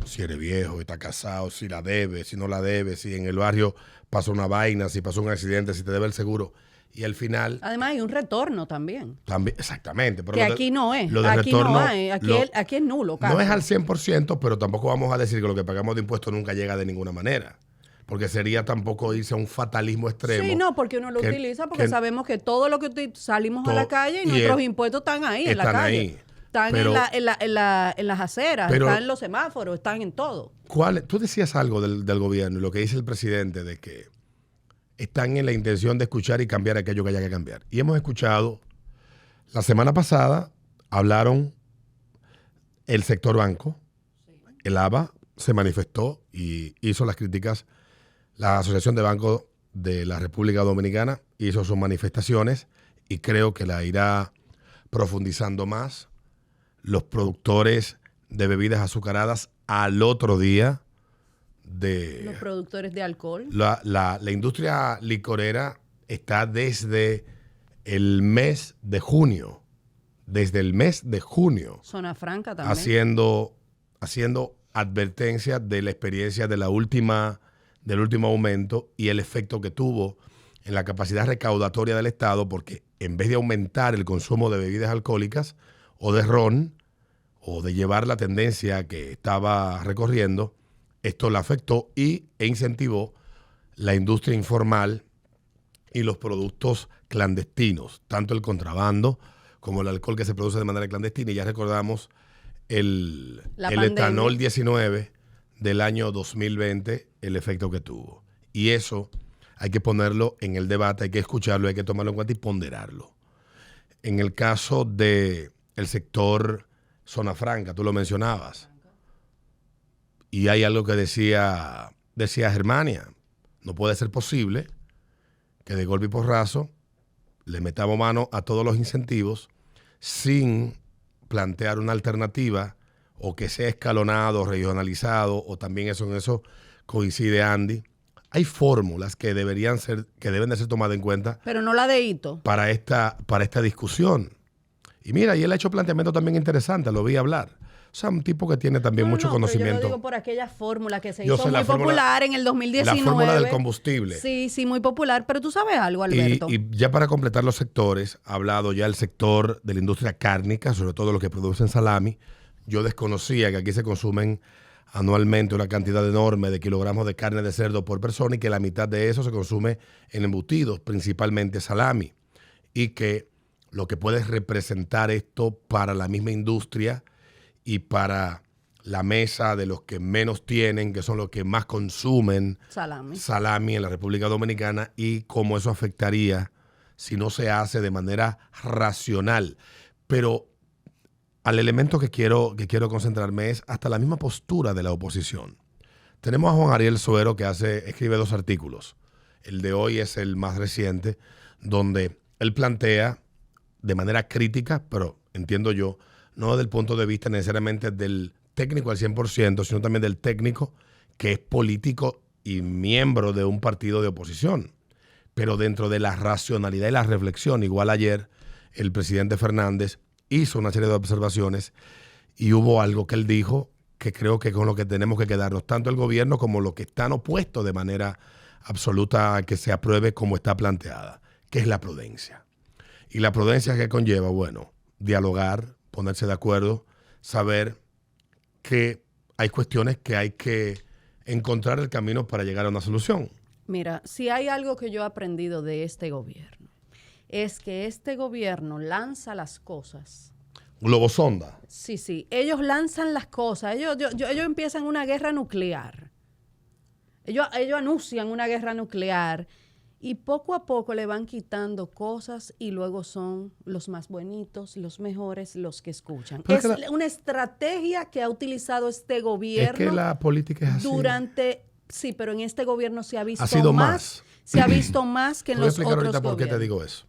Si eres viejo, está casado, si la debes, si no la debes, si en el barrio pasó una vaina, si pasó un accidente, si te debe el seguro. Y al final... Además hay un retorno también. Exactamente. Pero que aquí no es. Lo de aquí retorno, no hay. Aquí es nulo. Casi. No es al 100%, pero tampoco vamos a decir que lo que pagamos de impuestos nunca llega de ninguna manera. Porque sería tampoco irse a un fatalismo extremo. Sí, no, porque uno lo utiliza porque sabemos que todo lo que salimos a la calle y nuestros impuestos están ahí en la calle. Ahí. Están en las aceras, están en los semáforos, están en todo. Tú decías algo del gobierno y lo que dice el presidente de que están en la intención de escuchar y cambiar aquello que haya que cambiar. Y hemos escuchado, la semana pasada hablaron el sector banco, el ABA se manifestó y hizo las críticas, la Asociación de Bancos de la República Dominicana hizo sus manifestaciones y creo que la irá profundizando más. Los productores de bebidas azucaradas al otro día de... Los productores de alcohol. La industria licorera está desde el mes de junio. Desde el mes de junio. Zona Franca también. Haciendo advertencias de la experiencia del último aumento y el efecto que tuvo en la capacidad recaudatoria del Estado, porque en vez de aumentar el consumo de bebidas alcohólicas o de ron, o de llevar la tendencia que estaba recorriendo, esto la afectó e incentivó la industria informal y los productos clandestinos, tanto el contrabando como el alcohol que se produce de manera clandestina. Y ya recordamos el etanol 19 del año 2020, el efecto que tuvo. Y eso hay que ponerlo en el debate, hay que escucharlo, hay que tomarlo en cuenta y ponderarlo. En el caso del sector Zona Franca, tú lo mencionabas. Y hay algo que decía Germania. No puede ser posible que de golpe y porrazo le metamos mano a todos los incentivos sin plantear una alternativa o que sea escalonado, regionalizado, o también en eso coincide Andy. Hay fórmulas que deben de ser tomadas en cuenta. Pero no la de Hito. Para esta discusión. Y mira, y él ha hecho planteamientos también interesantes, lo vi hablar. O sea, un tipo que tiene también mucho conocimiento. Pero yo lo digo por aquella fórmula que se Yo hizo sé, muy popular en el 2019. La fórmula del combustible. Sí, muy popular. Pero tú sabes algo, Alberto. Y ya para completar los sectores, ha hablado ya el sector de la industria cárnica, sobre todo los que producen salami. Yo desconocía que aquí se consumen anualmente una cantidad enorme de kilogramos de carne de cerdo por persona y que la mitad de eso se consume en embutidos, principalmente salami. Y que lo que puede representar esto para la misma industria y para la mesa de los que menos tienen, que son los que más consumen salami en la República Dominicana, y cómo eso afectaría si no se hace de manera racional. Pero al elemento que quiero concentrarme es hasta la misma postura de la oposición. Tenemos a Juan Ariel Suero que escribe 2 artículos. El de hoy es el más reciente, donde él plantea de manera crítica, pero entiendo yo, no desde el punto de vista necesariamente del técnico al 100%, sino también del técnico que es político y miembro de un partido de oposición. Pero dentro de la racionalidad y la reflexión, igual ayer el presidente Fernández hizo una serie de observaciones y hubo algo que él dijo que creo que con lo que tenemos que quedarnos, tanto el gobierno como los que están opuestos de manera absoluta a que se apruebe como está planteada, que es la prudencia. Y la prudencia que conlleva, bueno, dialogar, ponerse de acuerdo, saber que hay cuestiones que hay que encontrar el camino para llegar a una solución. Mira, si hay algo que yo he aprendido de este gobierno, es que este gobierno lanza las cosas. Globosonda. Sí. Ellos lanzan las cosas. Ellos empiezan una guerra nuclear. Ellos anuncian una guerra nuclear y poco a poco le van quitando cosas y luego son los más bonitos, los mejores, los que escuchan. Es una estrategia que ha utilizado este gobierno. Es que la política es así. Sí, pero en este gobierno se ha visto más. Se ha visto más que en los otros gobiernos. Voy a explicar ahorita por qué te digo eso.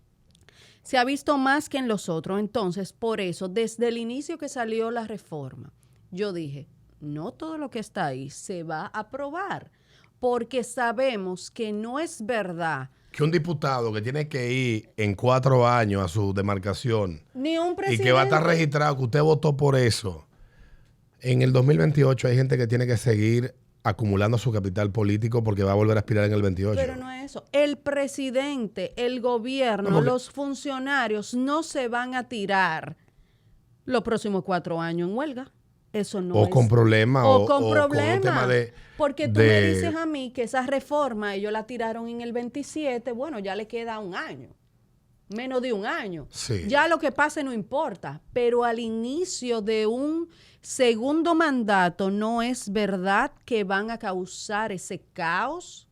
Se ha visto más que en los otros. Entonces, por eso, desde el inicio que salió la reforma, yo dije, no todo lo que está ahí se va a aprobar, porque sabemos que no es verdad. Que un diputado que tiene que ir en 4 años a su demarcación ni un presidente, y que va a estar registrado que usted votó por eso, en el 2028 hay gente que tiene que seguir acumulando su capital político porque va a volver a aspirar en el 28. Pero no es eso. El presidente, el gobierno, los funcionarios no se van a tirar los próximos 4 años en huelga. Eso no o es. Con problemas. O con problemas. Con un tema porque tú me dices a mí que esa reforma ellos la tiraron en el 27, bueno, ya le queda 1 año. Menos de 1 año. Sí. Ya lo que pase no importa. Pero al inicio de un segundo mandato no es verdad que van a causar ese caos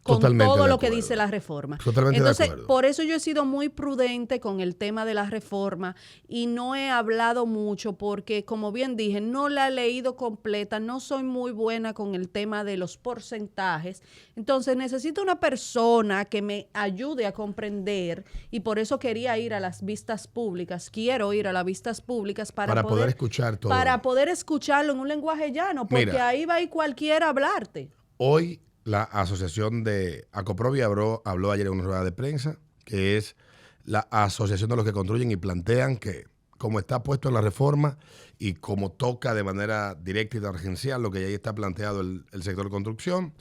con Totalmente todo de lo que acuerdo. dice la reforma. Totalmente Entonces, de acuerdo. por eso yo he sido muy prudente con el tema de la reforma y no he hablado mucho porque, como bien dije, no la he leído completa, no soy muy buena con el tema de los porcentajes. Entonces, necesito una persona que me ayude a comprender y por eso quería ir a las vistas públicas. Quiero ir a las vistas públicas para poder escuchar todo. Para poder escucharlo en un lenguaje llano, porque Mira, ahí va a ir cualquiera a hablarte. Hoy la asociación de Acoprovi habló ayer en una rueda de prensa, que es la asociación de los que construyen y plantean que, como está puesto en la reforma y como toca de manera directa y tangencial lo que ahí está planteado el sector de construcción,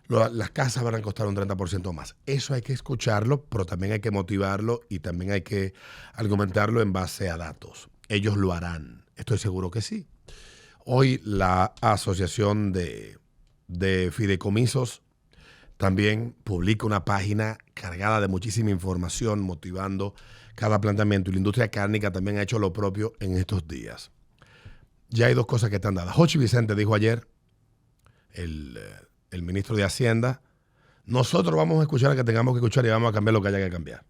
las casas van a costar un 30% más. Eso hay que escucharlo, pero también hay que motivarlo y también hay que argumentarlo en base a datos. Ellos lo harán, estoy seguro que sí. Hoy la asociación de fideicomisos también publica una página cargada de muchísima información, motivando cada planteamiento. Y la industria cárnica también ha hecho lo propio en estos días. Ya hay 2 cosas que están dadas. Jochi Vicente dijo ayer, el ministro de Hacienda, nosotros vamos a escuchar lo que tengamos que escuchar y vamos a cambiar lo que haya que cambiar.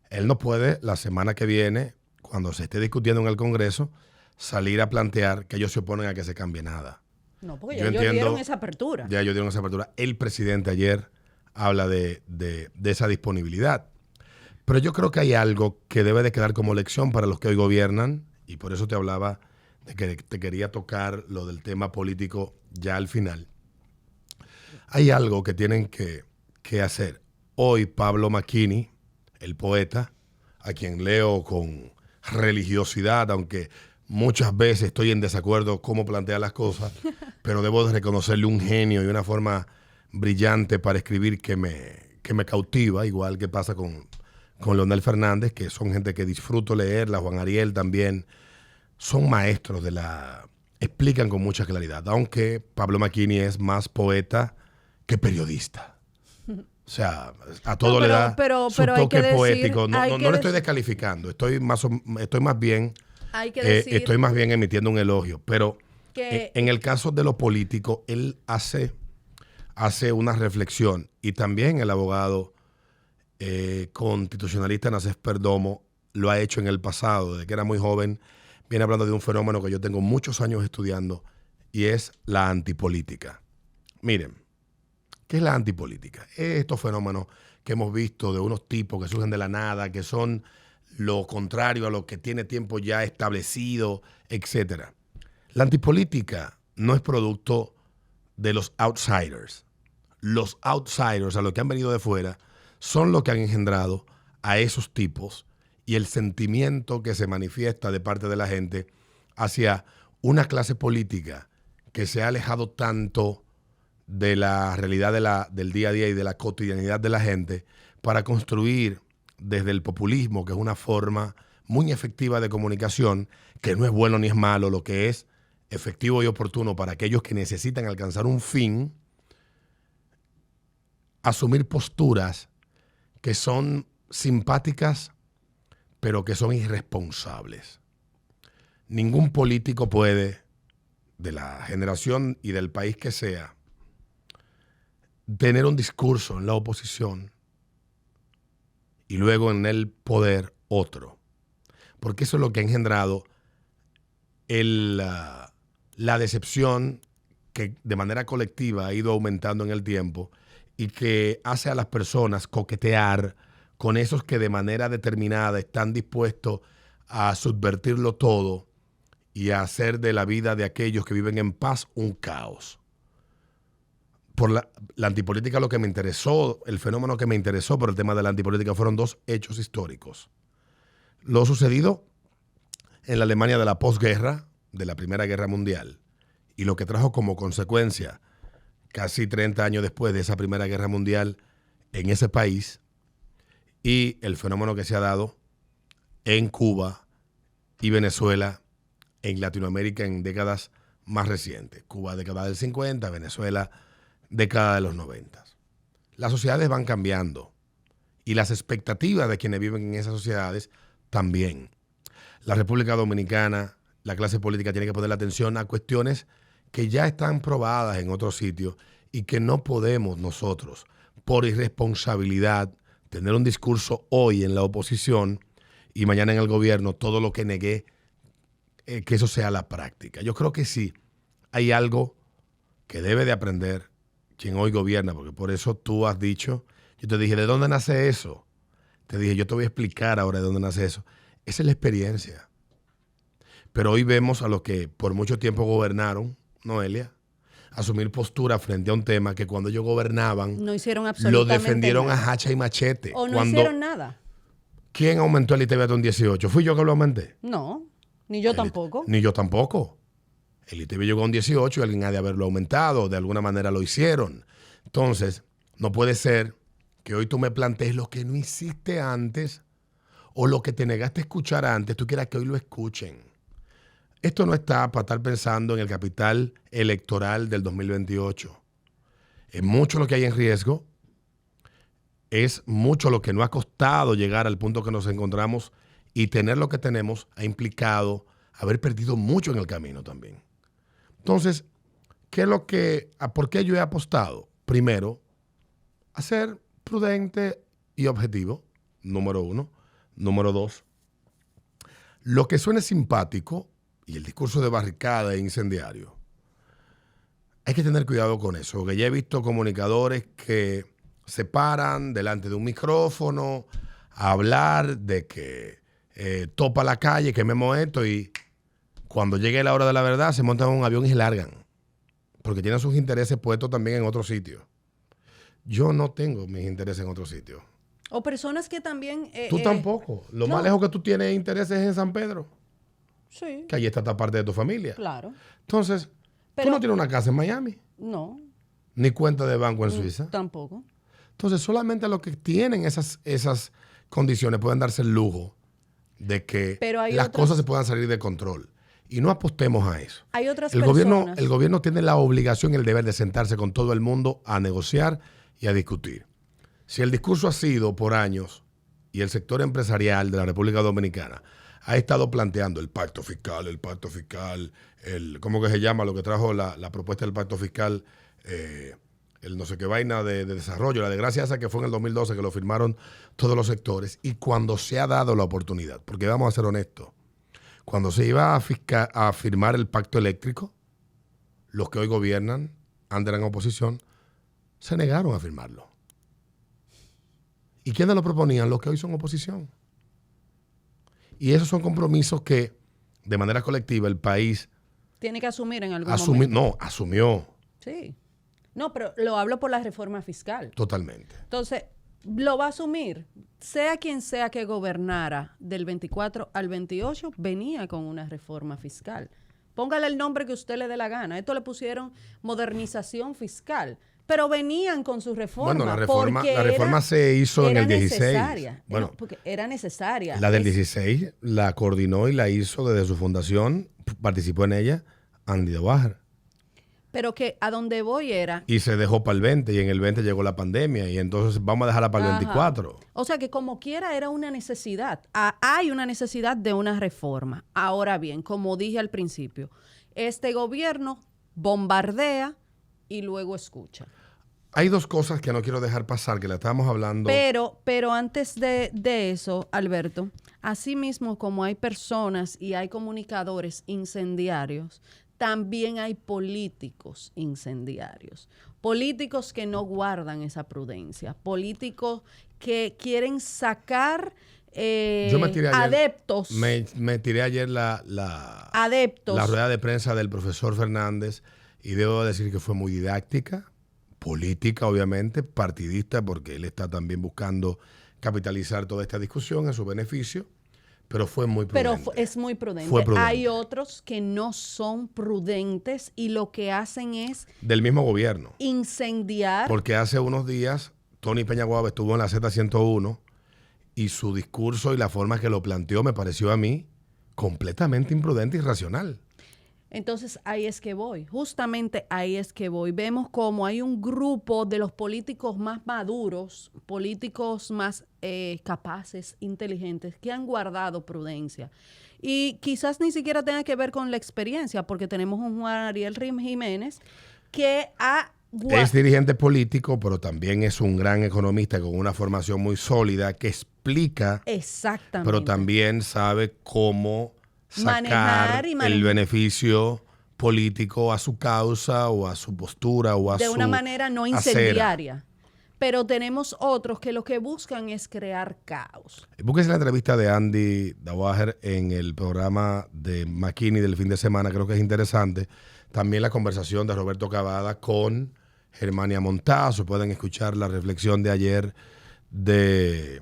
Él no puede, la semana que viene, cuando se esté discutiendo en el Congreso, salir a plantear que ellos se oponen a que se cambie nada. No, porque ellos dieron esa apertura. Ya ellos dieron esa apertura. El presidente ayer habla de esa disponibilidad. Pero yo creo que hay algo que debe de quedar como lección para los que hoy gobiernan, y por eso te hablaba de que te quería tocar lo del tema político ya al final. Hay algo que tienen que hacer. Hoy Pablo McKinney, el poeta, a quien leo con religiosidad, aunque muchas veces estoy en desacuerdo cómo plantea las cosas, pero debo de reconocerle un genio y una forma brillante para escribir que me cautiva, igual que pasa con Leonel Fernández, que son gente que disfruto leerla, Juan Ariel también, son maestros explican con mucha claridad, aunque Pablo McKinney es más poeta que periodista. O sea, a todo le da su toque poético. No lo estoy descalificando, estoy más bien emitiendo un elogio, pero en el caso de lo político, él hace una reflexión, y también el abogado constitucionalista Nacef Perdomo lo ha hecho en el pasado, desde que era muy joven, viene hablando de un fenómeno que yo tengo muchos años estudiando, y es la antipolítica. Miren, ¿qué es la antipolítica? Es estos fenómenos que hemos visto de unos tipos que surgen de la nada, que son lo contrario a lo que tiene tiempo ya establecido, etc. La antipolítica no es producto de los outsiders. Los outsiders, a los que han venido de fuera, son los que han engendrado a esos tipos y el sentimiento que se manifiesta de parte de la gente hacia una clase política que se ha alejado tanto de la realidad del día a día y de la cotidianidad de la gente para construir desde el populismo, que es una forma muy efectiva de comunicación, que no es bueno ni es malo, lo que es efectivo y oportuno para aquellos que necesitan alcanzar un fin, asumir posturas que son simpáticas, pero que son irresponsables. Ningún político puede, de la generación y del país que sea, tener un discurso en la oposición y luego en el poder otro. Porque eso es lo que ha engendrado la decepción que de manera colectiva ha ido aumentando en el tiempo y que hace a las personas coquetear con esos que de manera determinada están dispuestos a subvertirlo todo y a hacer de la vida de aquellos que viven en paz un caos. Por la antipolítica, lo que me interesó, el fenómeno que me interesó por el tema de la antipolítica fueron dos hechos históricos. Lo sucedido en la Alemania de la posguerra, de la Primera Guerra Mundial, y lo que trajo como consecuencia, casi 30 años después de esa Primera Guerra Mundial, en ese país, y el fenómeno que se ha dado en Cuba y Venezuela, en Latinoamérica en décadas más recientes. Cuba, década del 50, Venezuela, década de los 90. Las sociedades van cambiando y las expectativas de quienes viven en esas sociedades también. La República Dominicana, la clase política tiene que poner la atención a cuestiones que ya están probadas en otros sitios y que no podemos nosotros, por irresponsabilidad, tener un discurso hoy en la oposición y mañana en el gobierno, todo lo que negué, que eso sea la práctica. Yo creo que sí, hay algo que debe de aprender quien hoy gobierna, porque por eso tú has dicho, yo te dije, ¿de dónde nace eso? Te dije, yo te voy a explicar ahora de dónde nace eso. Esa es la experiencia. Pero hoy vemos a los que por mucho tiempo gobernaron, Noelia, asumir postura frente a un tema que cuando ellos gobernaban, no hicieron absolutamente lo defendieron nada. A hacha y machete. O no hicieron nada. ¿Quién aumentó el ITV hasta un 18? ¿Fui yo que lo aumenté? No, ni yo tampoco. Ni yo tampoco. El ITV llegó a un 18 y alguien ha de haberlo aumentado, de alguna manera lo hicieron. Entonces, no puede ser que hoy tú me plantees lo que no hiciste antes o lo que te negaste a escuchar antes, tú quieras que hoy lo escuchen. Esto no está para estar pensando en el capital electoral del 2028. Es mucho lo que hay en riesgo, es mucho lo que no ha costado llegar al punto que nos encontramos y tener lo que tenemos ha implicado haber perdido mucho en el camino también. Entonces, ¿por qué yo he apostado? Primero, a ser prudente y objetivo, número uno. Número dos, lo que suene simpático y el discurso de barricada e incendiario, hay que tener cuidado con eso, porque ya he visto comunicadores que se paran delante de un micrófono a hablar de que topa la calle, quememos esto y Cuando llegue la hora de la verdad, se montan en un avión y se largan. Porque tienen sus intereses puestos también en otro sitio. Yo no tengo mis intereses en otro sitio. O personas que también... Tú tampoco. Lo más lejos que tú tienes intereses es en San Pedro. Sí. Que ahí está esta parte de tu familia. Claro. Entonces, Pero, tú no tienes una casa en Miami. No. Ni cuenta de banco en Suiza. Tampoco. Entonces, solamente los que tienen esas condiciones pueden darse el lujo de que las cosas se puedan salir de control. Y no apostemos a eso. Hay otras el personas. El gobierno tiene la obligación y el deber de sentarse con todo el mundo a negociar y a discutir. Si el discurso ha sido por años y el sector empresarial de la República Dominicana ha estado planteando el pacto fiscal, ¿cómo que se llama? Lo que trajo la propuesta del pacto fiscal, el no sé qué vaina de desarrollo, la desgracia esa que fue en el 2012 que lo firmaron todos los sectores, y cuando se ha dado la oportunidad, porque vamos a ser honestos, cuando se iba a firmar el pacto eléctrico, los que hoy gobiernan, antes eran oposición, se negaron a firmarlo. ¿Y quiénes lo proponían? Los que hoy son oposición. Y esos son compromisos que, de manera colectiva, el país... Tiene que asumir en algún momento. No, asumió. Sí. No, pero lo hablo por la reforma fiscal. Totalmente. Entonces, lo va a asumir. Sea quien sea que gobernara del 24 al 28, venía con una reforma fiscal. Póngale el nombre que usted le dé la gana. Esto le pusieron modernización fiscal. Pero venían con su reforma. Bueno, la reforma se hizo en el 16. Necesaria. Bueno, porque era necesaria. La del 16 la coordinó y la hizo desde su fundación. Participó en ella Andy Dawager. Pero que a donde voy era... Y se dejó para el 20 y en el 20 llegó la pandemia y entonces vamos a dejarla para el 24. O sea que como quiera era una necesidad. Hay una necesidad de una reforma. Ahora bien, como dije al principio, este gobierno bombardea y luego escucha. Hay dos cosas que no quiero dejar pasar, que la estábamos hablando. Pero antes de eso, Alberto, así mismo como hay personas y hay comunicadores incendiarios, también hay políticos incendiarios. Políticos que no guardan esa prudencia. Políticos que quieren sacar Yo me tiré ayer, adeptos. Me tiré ayer adeptos. La rueda de prensa del profesor Fernández y debo decir que fue muy didáctica, política obviamente, partidista, porque él está también buscando capitalizar toda esta discusión en su beneficio, pero fue muy prudente. Pero es muy prudente. Fue prudente. Hay otros que no son prudentes y lo que hacen es... Del mismo gobierno. Incendiar. Porque hace unos días Tony Peñaguaba estuvo en la Z101 y su discurso y la forma que lo planteó me pareció a mí completamente imprudente y irracional. Entonces ahí es que voy, justamente ahí es que voy. Vemos como hay un grupo de los políticos más maduros, políticos más capaces, inteligentes, que han guardado prudencia. Y quizás ni siquiera tenga que ver con la experiencia, porque tenemos un Juan Ariel Jiménez que es dirigente político, pero también es un gran economista con una formación muy sólida que explica, exactamente, pero también sabe cómo sacar el beneficio político a su causa o a su postura o a su de una manera no incendiaria. Acera. Pero tenemos otros que lo que buscan es crear caos. Búsquese la entrevista de Andy Dawager en el programa de McKinney del fin de semana, creo que es interesante. También la conversación de Roberto Cavada con Germania Montazo. Pueden escuchar la reflexión de ayer de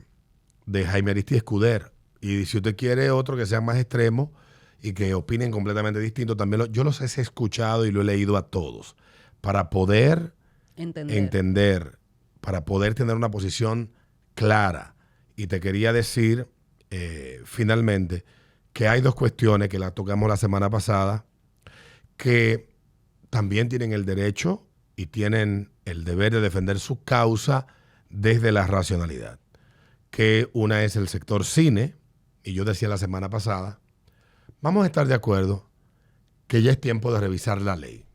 Jaime Aristi Escuder. Y si usted quiere otro que sea más extremo y que opinen completamente distinto, también yo los he escuchado y lo he leído a todos para poder entender, para poder tener una posición clara. Y te quería decir, finalmente, que hay dos cuestiones que las tocamos la semana pasada, que también tienen el derecho y tienen el deber de defender su causa desde la racionalidad. Que una es el sector cine, y yo decía la semana pasada, vamos a estar de acuerdo que ya es tiempo de revisar la ley.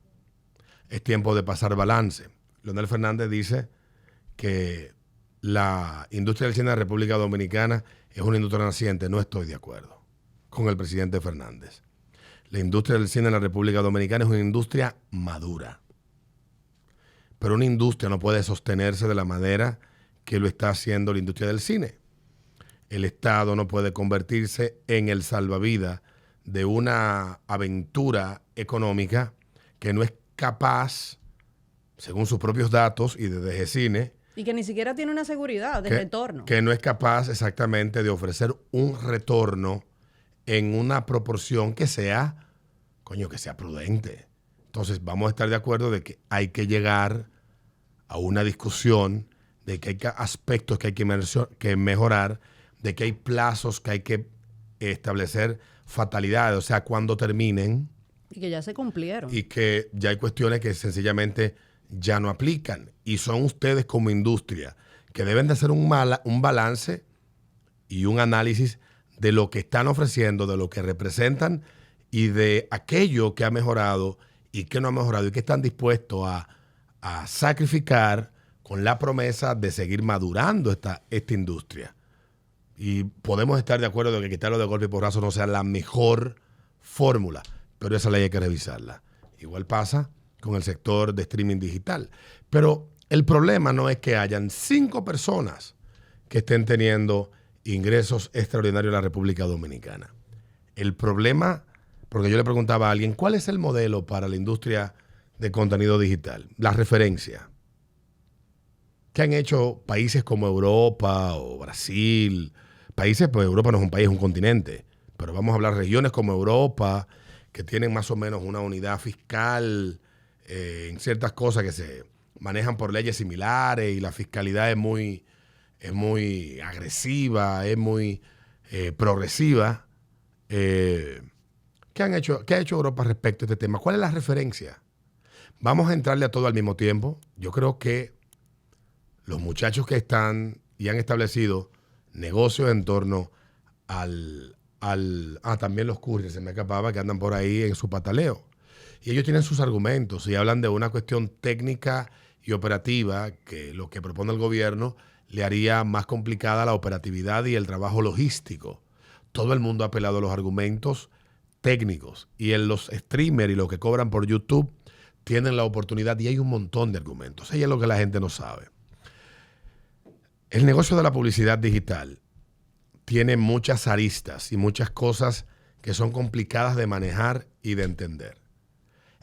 Es tiempo de pasar balance. Leonel Fernández dice que la industria del cine de la República Dominicana es una industria naciente. No estoy de acuerdo con el presidente Fernández. La industria del cine en la República Dominicana es una industria madura. Pero una industria no puede sostenerse de la manera que lo está haciendo la industria del cine. El Estado no puede convertirse en el salvavidas de una aventura económica que no es capaz, según sus propios datos y de DGCINE, Y que ni siquiera tiene una seguridad de retorno. que no es capaz exactamente de ofrecer un retorno en una proporción que sea, que sea prudente. Entonces vamos a estar de acuerdo de que hay que llegar a una discusión de que hay aspectos que hay que mejorar, de que hay plazos que hay que establecer fatalidades, o sea, cuando terminen. Y que ya se cumplieron. Y que ya hay cuestiones que sencillamente ya no aplican. Y son ustedes como industria que deben de hacer un balance y un análisis de lo que están ofreciendo, de lo que representan y de aquello que ha mejorado y que no ha mejorado y que están dispuestos a sacrificar con la promesa de seguir madurando esta industria. Y podemos estar de acuerdo de que quitarlo de golpe y porrazo no sea la mejor fórmula, pero esa ley hay que revisarla. Igual pasa con el sector de streaming digital. Pero el problema no es que hayan 5 personas que estén teniendo ingresos extraordinarios en la República Dominicana. El problema, porque yo le preguntaba a alguien, ¿cuál es el modelo para la industria de contenido digital? La referencia. ¿Qué han hecho países como Europa o Brasil? Países, pues Europa no es un país, es un continente. Pero vamos a hablar de regiones como Europa, que tienen más o menos una unidad fiscal en ciertas cosas que se manejan por leyes similares y la fiscalidad es muy agresiva, es muy progresiva. ¿Qué ha hecho Europa respecto a este tema? ¿Cuál es la referencia? Vamos a entrarle a todo al mismo tiempo. Yo creo que los muchachos que están y han establecido negocios en torno también los couriers, se me escapaba, que andan por ahí en su pataleo. Y ellos tienen sus argumentos y hablan de una cuestión técnica y operativa que lo que propone el gobierno le haría más complicada la operatividad y el trabajo logístico. Todo el mundo ha apelado a los argumentos técnicos y en los streamers y los que cobran por YouTube tienen la oportunidad y hay un montón de argumentos. Ahí es lo que la gente no sabe. El negocio de la publicidad digital tiene muchas aristas y muchas cosas que son complicadas de manejar y de entender.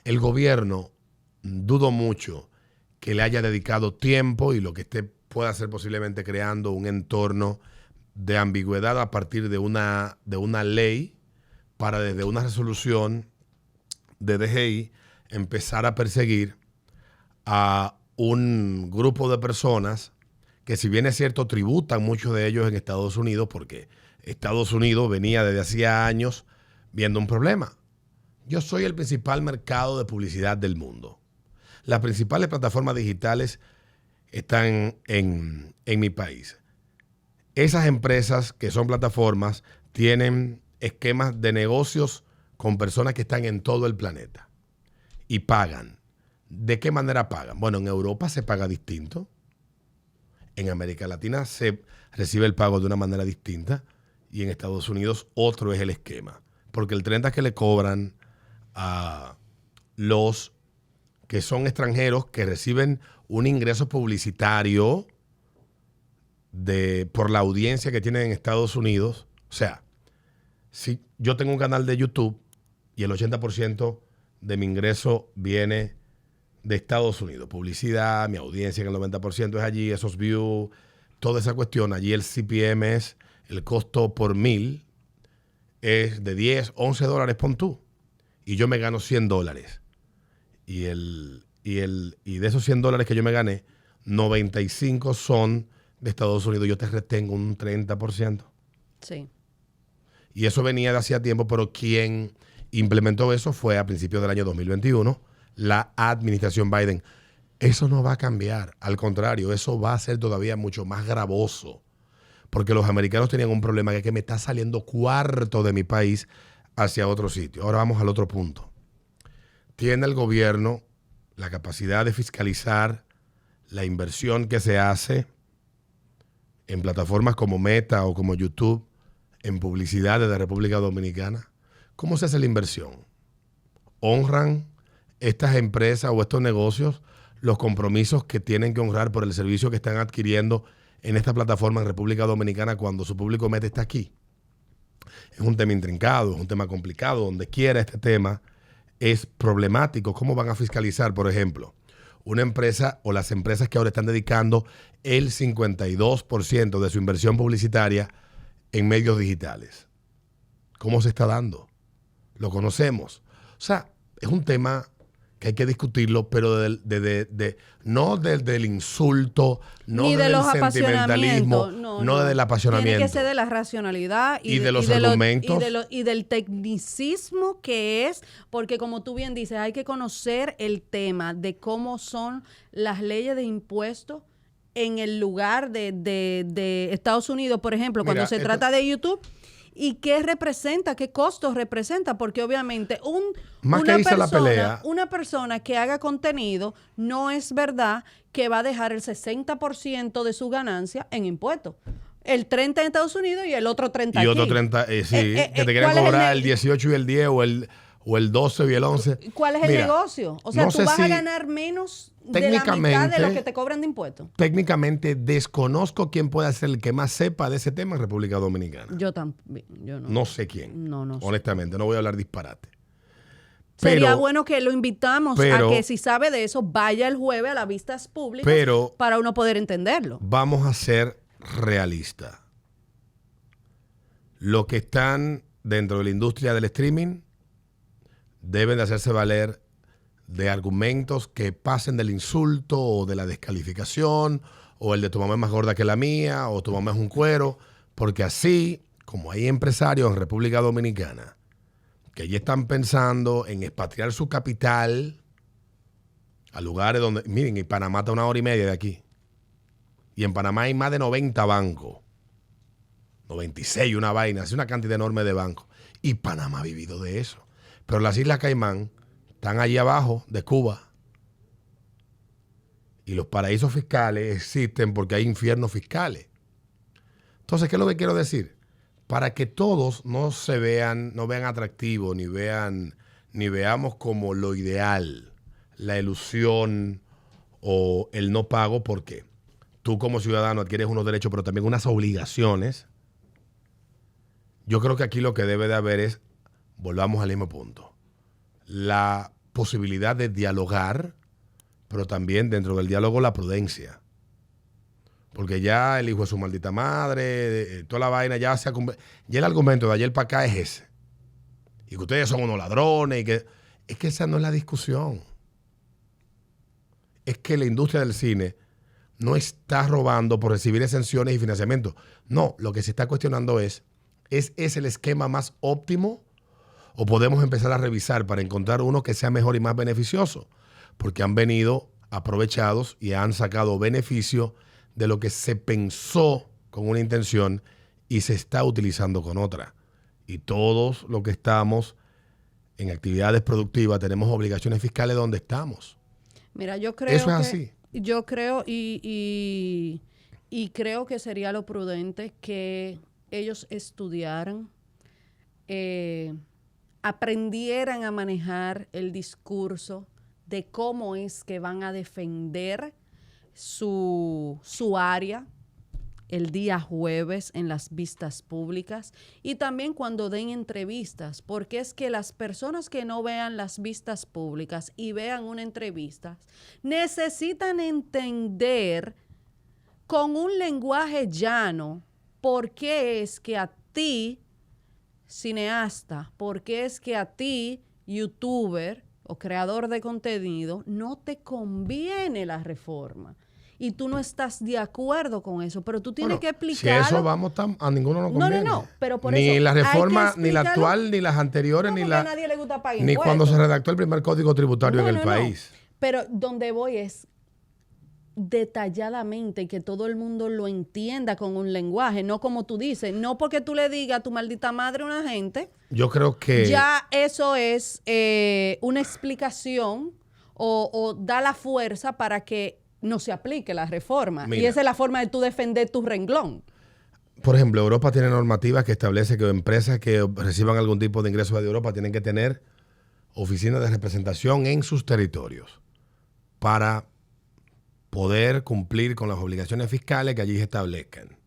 El gobierno, dudo mucho que le haya dedicado tiempo y lo que pueda hacer posiblemente creando un entorno de ambigüedad a partir de una ley para desde una resolución de DGI empezar a perseguir a un grupo de personas que, si bien es cierto, tributan muchos de ellos en Estados Unidos, porque Estados Unidos venía desde hacía años viendo un problema. Yo soy el principal mercado de publicidad del mundo. Las principales plataformas digitales están en mi país. Esas empresas que son plataformas tienen esquemas de negocios con personas que están en todo el planeta y pagan. ¿De qué manera pagan? Bueno, en Europa se paga distinto. En América Latina se recibe el pago de una manera distinta y en Estados Unidos otro es el esquema. Porque el 30% que le cobran a los que son extranjeros que reciben un ingreso publicitario por la audiencia que tienen en Estados Unidos. O sea, si yo tengo un canal de YouTube y el 80% de mi ingreso viene de Estados Unidos, publicidad, mi audiencia que el 90% es allí, esos views, toda esa cuestión, allí el CPM es, el costo por 1,000 es de $10, $11, pon tú, y yo me gano $100. Y de esos $100 que yo me gané, 95 son de Estados Unidos, yo te retengo un 30%. Sí. Y eso venía de hacía tiempo, pero quien implementó eso fue a principios del año 2021, la administración Biden. Eso no va a cambiar. Al contrario, eso va a ser todavía mucho más gravoso. Porque los americanos tenían un problema que es que me está saliendo cuarto de mi país hacia otro sitio. Ahora vamos al otro punto. ¿Tiene el gobierno la capacidad de fiscalizar la inversión que se hace en plataformas como Meta o como YouTube en publicidad de la República Dominicana? ¿Cómo se hace la inversión? ¿Honran estas empresas o estos negocios los compromisos que tienen que honrar por el servicio que están adquiriendo en esta plataforma en República Dominicana cuando su público meta está aquí? Es un tema intrincado, es un tema complicado. Donde quiera este tema es problemático. ¿Cómo van a fiscalizar, por ejemplo, una empresa o las empresas que ahora están dedicando el 52% de su inversión publicitaria en medios digitales? ¿Cómo se está dando? Lo conocemos. O sea, es un tema que hay que discutirlo, pero no del insulto, no ni de del los sentimentalismo, apasionamientos, no del apasionamiento. Tiene que ser de la racionalidad y de los argumentos. y del tecnicismo que es, porque como tú bien dices, hay que conocer el tema de cómo son las leyes de impuestos en el lugar de Estados Unidos, por ejemplo, Mira, cuando se trata de YouTube. ¿Y qué representa? ¿Qué costos representa? Porque obviamente una persona que haga contenido no es verdad que va a dejar el 60% de su ganancia en impuestos. El 30 en Estados Unidos y el otro 30 aquí. Y otro 30, sí, que te quieren cobrar el 18 y el 10 o el 12 y el 11. ¿Cuál es el negocio? O sea, no tú vas a ganar menos de la mitad de lo que te cobran de impuestos. Técnicamente desconozco quién puede ser el que más sepa de ese tema en República Dominicana. Yo también, yo no. No sé quién. No sé. Honestamente, no voy a hablar disparate. Sería bueno que lo invitamos a que si sabe de eso, vaya el jueves a las vistas públicas para uno poder entenderlo. Vamos a ser realistas. Los que están dentro de la industria del streaming deben de hacerse valer de argumentos que pasen del insulto o de la descalificación o el de tu mamá es más gorda que la mía o tu mamá es un cuero, porque así como hay empresarios en República Dominicana que ya están pensando en expatriar su capital a lugares donde, miren, y Panamá está 1 hora y media de aquí, y en Panamá hay más de 90 bancos, 96, una vaina, es una cantidad enorme de bancos, y Panamá ha vivido de eso. Pero las Islas Caimán están allí abajo de Cuba. Y los paraísos fiscales existen porque hay infiernos fiscales. Entonces, ¿qué es lo que quiero decir? Para que todos no vean atractivo, ni veamos como lo ideal, la ilusión o el no pago, porque tú como ciudadano adquieres unos derechos, pero también unas obligaciones. Yo creo que aquí lo que debe de haber es, volvamos al mismo punto, la posibilidad de dialogar, pero también dentro del diálogo la prudencia. Porque ya el hijo de su maldita madre, toda la vaina, ya el argumento de ayer para acá es ese. Y que ustedes son unos ladrones. Es que esa no es la discusión. Es que la industria del cine no está robando por recibir exenciones y financiamiento. No, lo que se está cuestionando ¿es el esquema más óptimo o podemos empezar a revisar para encontrar uno que sea mejor y más beneficioso? Porque han venido aprovechados y han sacado beneficio de lo que se pensó con una intención y se está utilizando con otra. Y todos los que estamos en actividades productivas tenemos obligaciones fiscales donde estamos. Mira, yo creo eso es así. Yo creo y creo que sería lo prudente que ellos estudiaran, aprendieran a manejar el discurso de cómo es que van a defender su área el día jueves en las vistas públicas y también cuando den entrevistas, porque es que las personas que no vean las vistas públicas y vean una entrevista necesitan entender con un lenguaje llano por qué es que a ti, cineasta, por qué es que a ti, youtuber o creador de contenido, no te conviene la reforma. Y tú no estás de acuerdo con eso, pero tú tienes que explicarlo. Si a eso vamos, a ninguno nos conviene. No, pero por ni eso la reforma, ni la actual, ni las anteriores, no, ni a nadie le gusta pagar ni impuestos. cuando se redactó el primer código tributario en el país. Pero donde voy es detalladamente y que todo el mundo lo entienda con un lenguaje, no como tú dices, no porque tú le digas a tu maldita madre a una gente. Yo creo que ya eso es una explicación o da la fuerza para que no se aplique la reforma. Mira, y esa es la forma de tú defender tu renglón. Por ejemplo, Europa tiene normativas que establece que empresas que reciban algún tipo de ingresos de Europa tienen que tener oficinas de representación en sus territorios para poder cumplir con las obligaciones fiscales que allí se establezcan.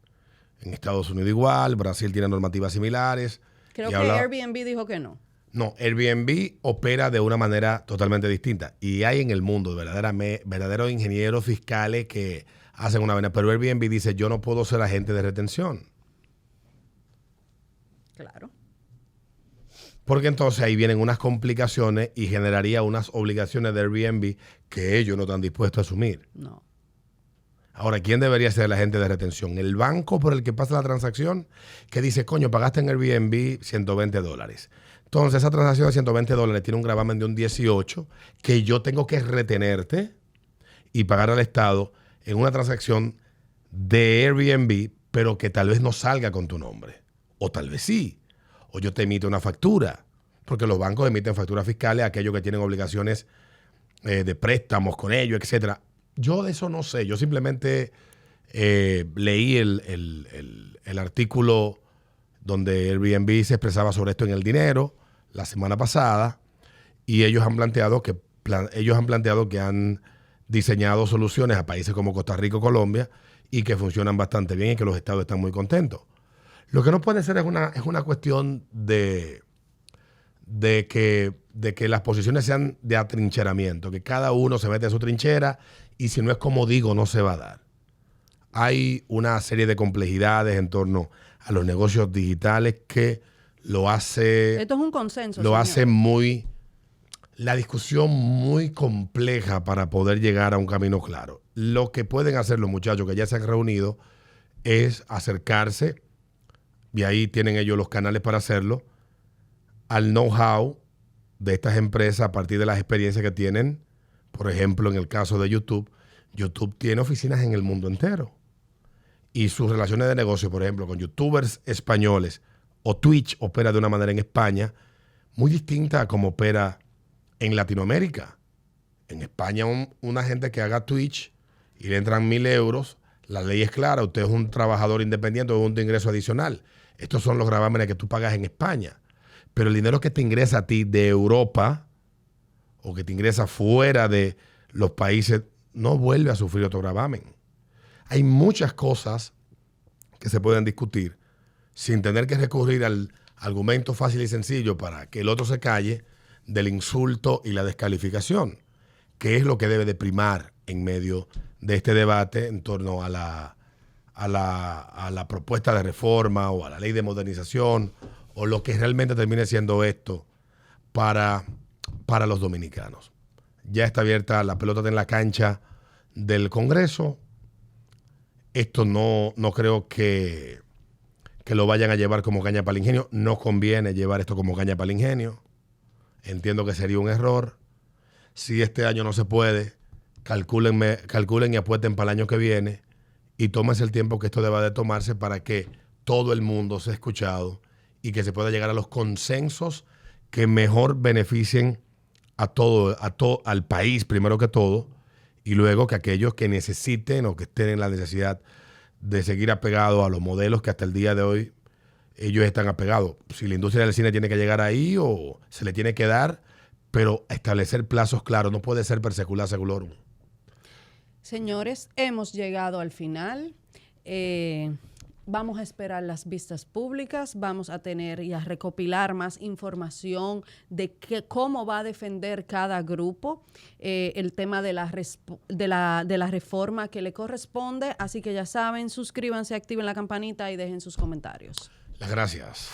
En Estados Unidos igual, Brasil tiene normativas similares. Creo que Airbnb dijo que no. No, Airbnb opera de una manera totalmente distinta. Y hay en el mundo verdaderos ingenieros fiscales que hacen una vaina. Pero Airbnb dice, yo no puedo ser agente de retención. Claro. Porque entonces ahí vienen unas complicaciones y generaría unas obligaciones de Airbnb que ellos no están dispuestos a asumir. No. Ahora, ¿quién debería ser el agente de retención? El banco por el que pasa la transacción, que dice, coño, pagaste en Airbnb $120. Entonces, esa transacción de $120 tiene un gravamen de un 18 que yo tengo que retenerte y pagar al Estado en una transacción de Airbnb, pero que tal vez no salga con tu nombre. O tal vez sí. O yo te emito una factura. Porque los bancos emiten facturas fiscales a aquellos que tienen obligaciones de préstamos con ellos, etcétera. Yo de eso no sé. Yo simplemente leí el artículo donde Airbnb se expresaba sobre esto en El Dinero la semana pasada y ellos han planteado que han diseñado soluciones a países como Costa Rica o Colombia y que funcionan bastante bien y que los estados están muy contentos. Lo que no puede ser es una cuestión de que las posiciones sean de atrincheramiento, que cada uno se mete en su trinchera y si no es como digo, no se va a dar. Hay una serie de complejidades en torno a los negocios digitales que lo hace... Esto es un consenso, Lo señor. hace la discusión muy compleja para poder llegar a un camino claro. Lo que pueden hacer los muchachos que ya se han reunido es acercarse, y ahí tienen ellos los canales para hacerlo, al know-how de estas empresas a partir de las experiencias que tienen. Por ejemplo, en el caso de YouTube, YouTube tiene oficinas en el mundo entero. Y sus relaciones de negocio, por ejemplo, con youtubers españoles, o Twitch opera de una manera en España muy distinta a como opera en Latinoamérica. En España, una gente que haga Twitch y le entran 1.000 euros, la ley es clara, usted es un trabajador independiente o un ingreso adicional. Estos son los gravámenes que tú pagas en España. Pero el dinero que te ingresa a ti de Europa o que te ingresa fuera de los países no vuelve a sufrir otro gravamen. Hay muchas cosas que se pueden discutir sin tener que recurrir al argumento fácil y sencillo para que el otro se calle del insulto y la descalificación, que es lo que debe de primar en medio de este debate en torno a la propuesta de reforma o a la ley de modernización o lo que realmente termine siendo esto para los dominicanos. Ya está abierta la pelota en la cancha del Congreso. Esto no creo que lo vayan a llevar como caña para el ingenio. No conviene llevar esto como caña para el ingenio. Entiendo que sería un error. Si este año no se puede, calculen y apuesten para el año que viene y tómense el tiempo que esto deba de tomarse para que todo el mundo sea escuchado y que se pueda llegar a los consensos que mejor beneficien al país primero que todo y luego que aquellos que necesiten o que estén en la necesidad de seguir apegados a los modelos que hasta el día de hoy ellos están apegados. Si la industria del cine tiene que llegar ahí o se le tiene que dar, pero establecer plazos claros, no puede ser per secula seculorum. Señores, hemos llegado al final. Vamos a esperar las vistas públicas, vamos a tener y a recopilar más información de cómo va a defender cada grupo el tema de la reforma que le corresponde. Así que ya saben, suscríbanse, activen la campanita y dejen sus comentarios. Las gracias.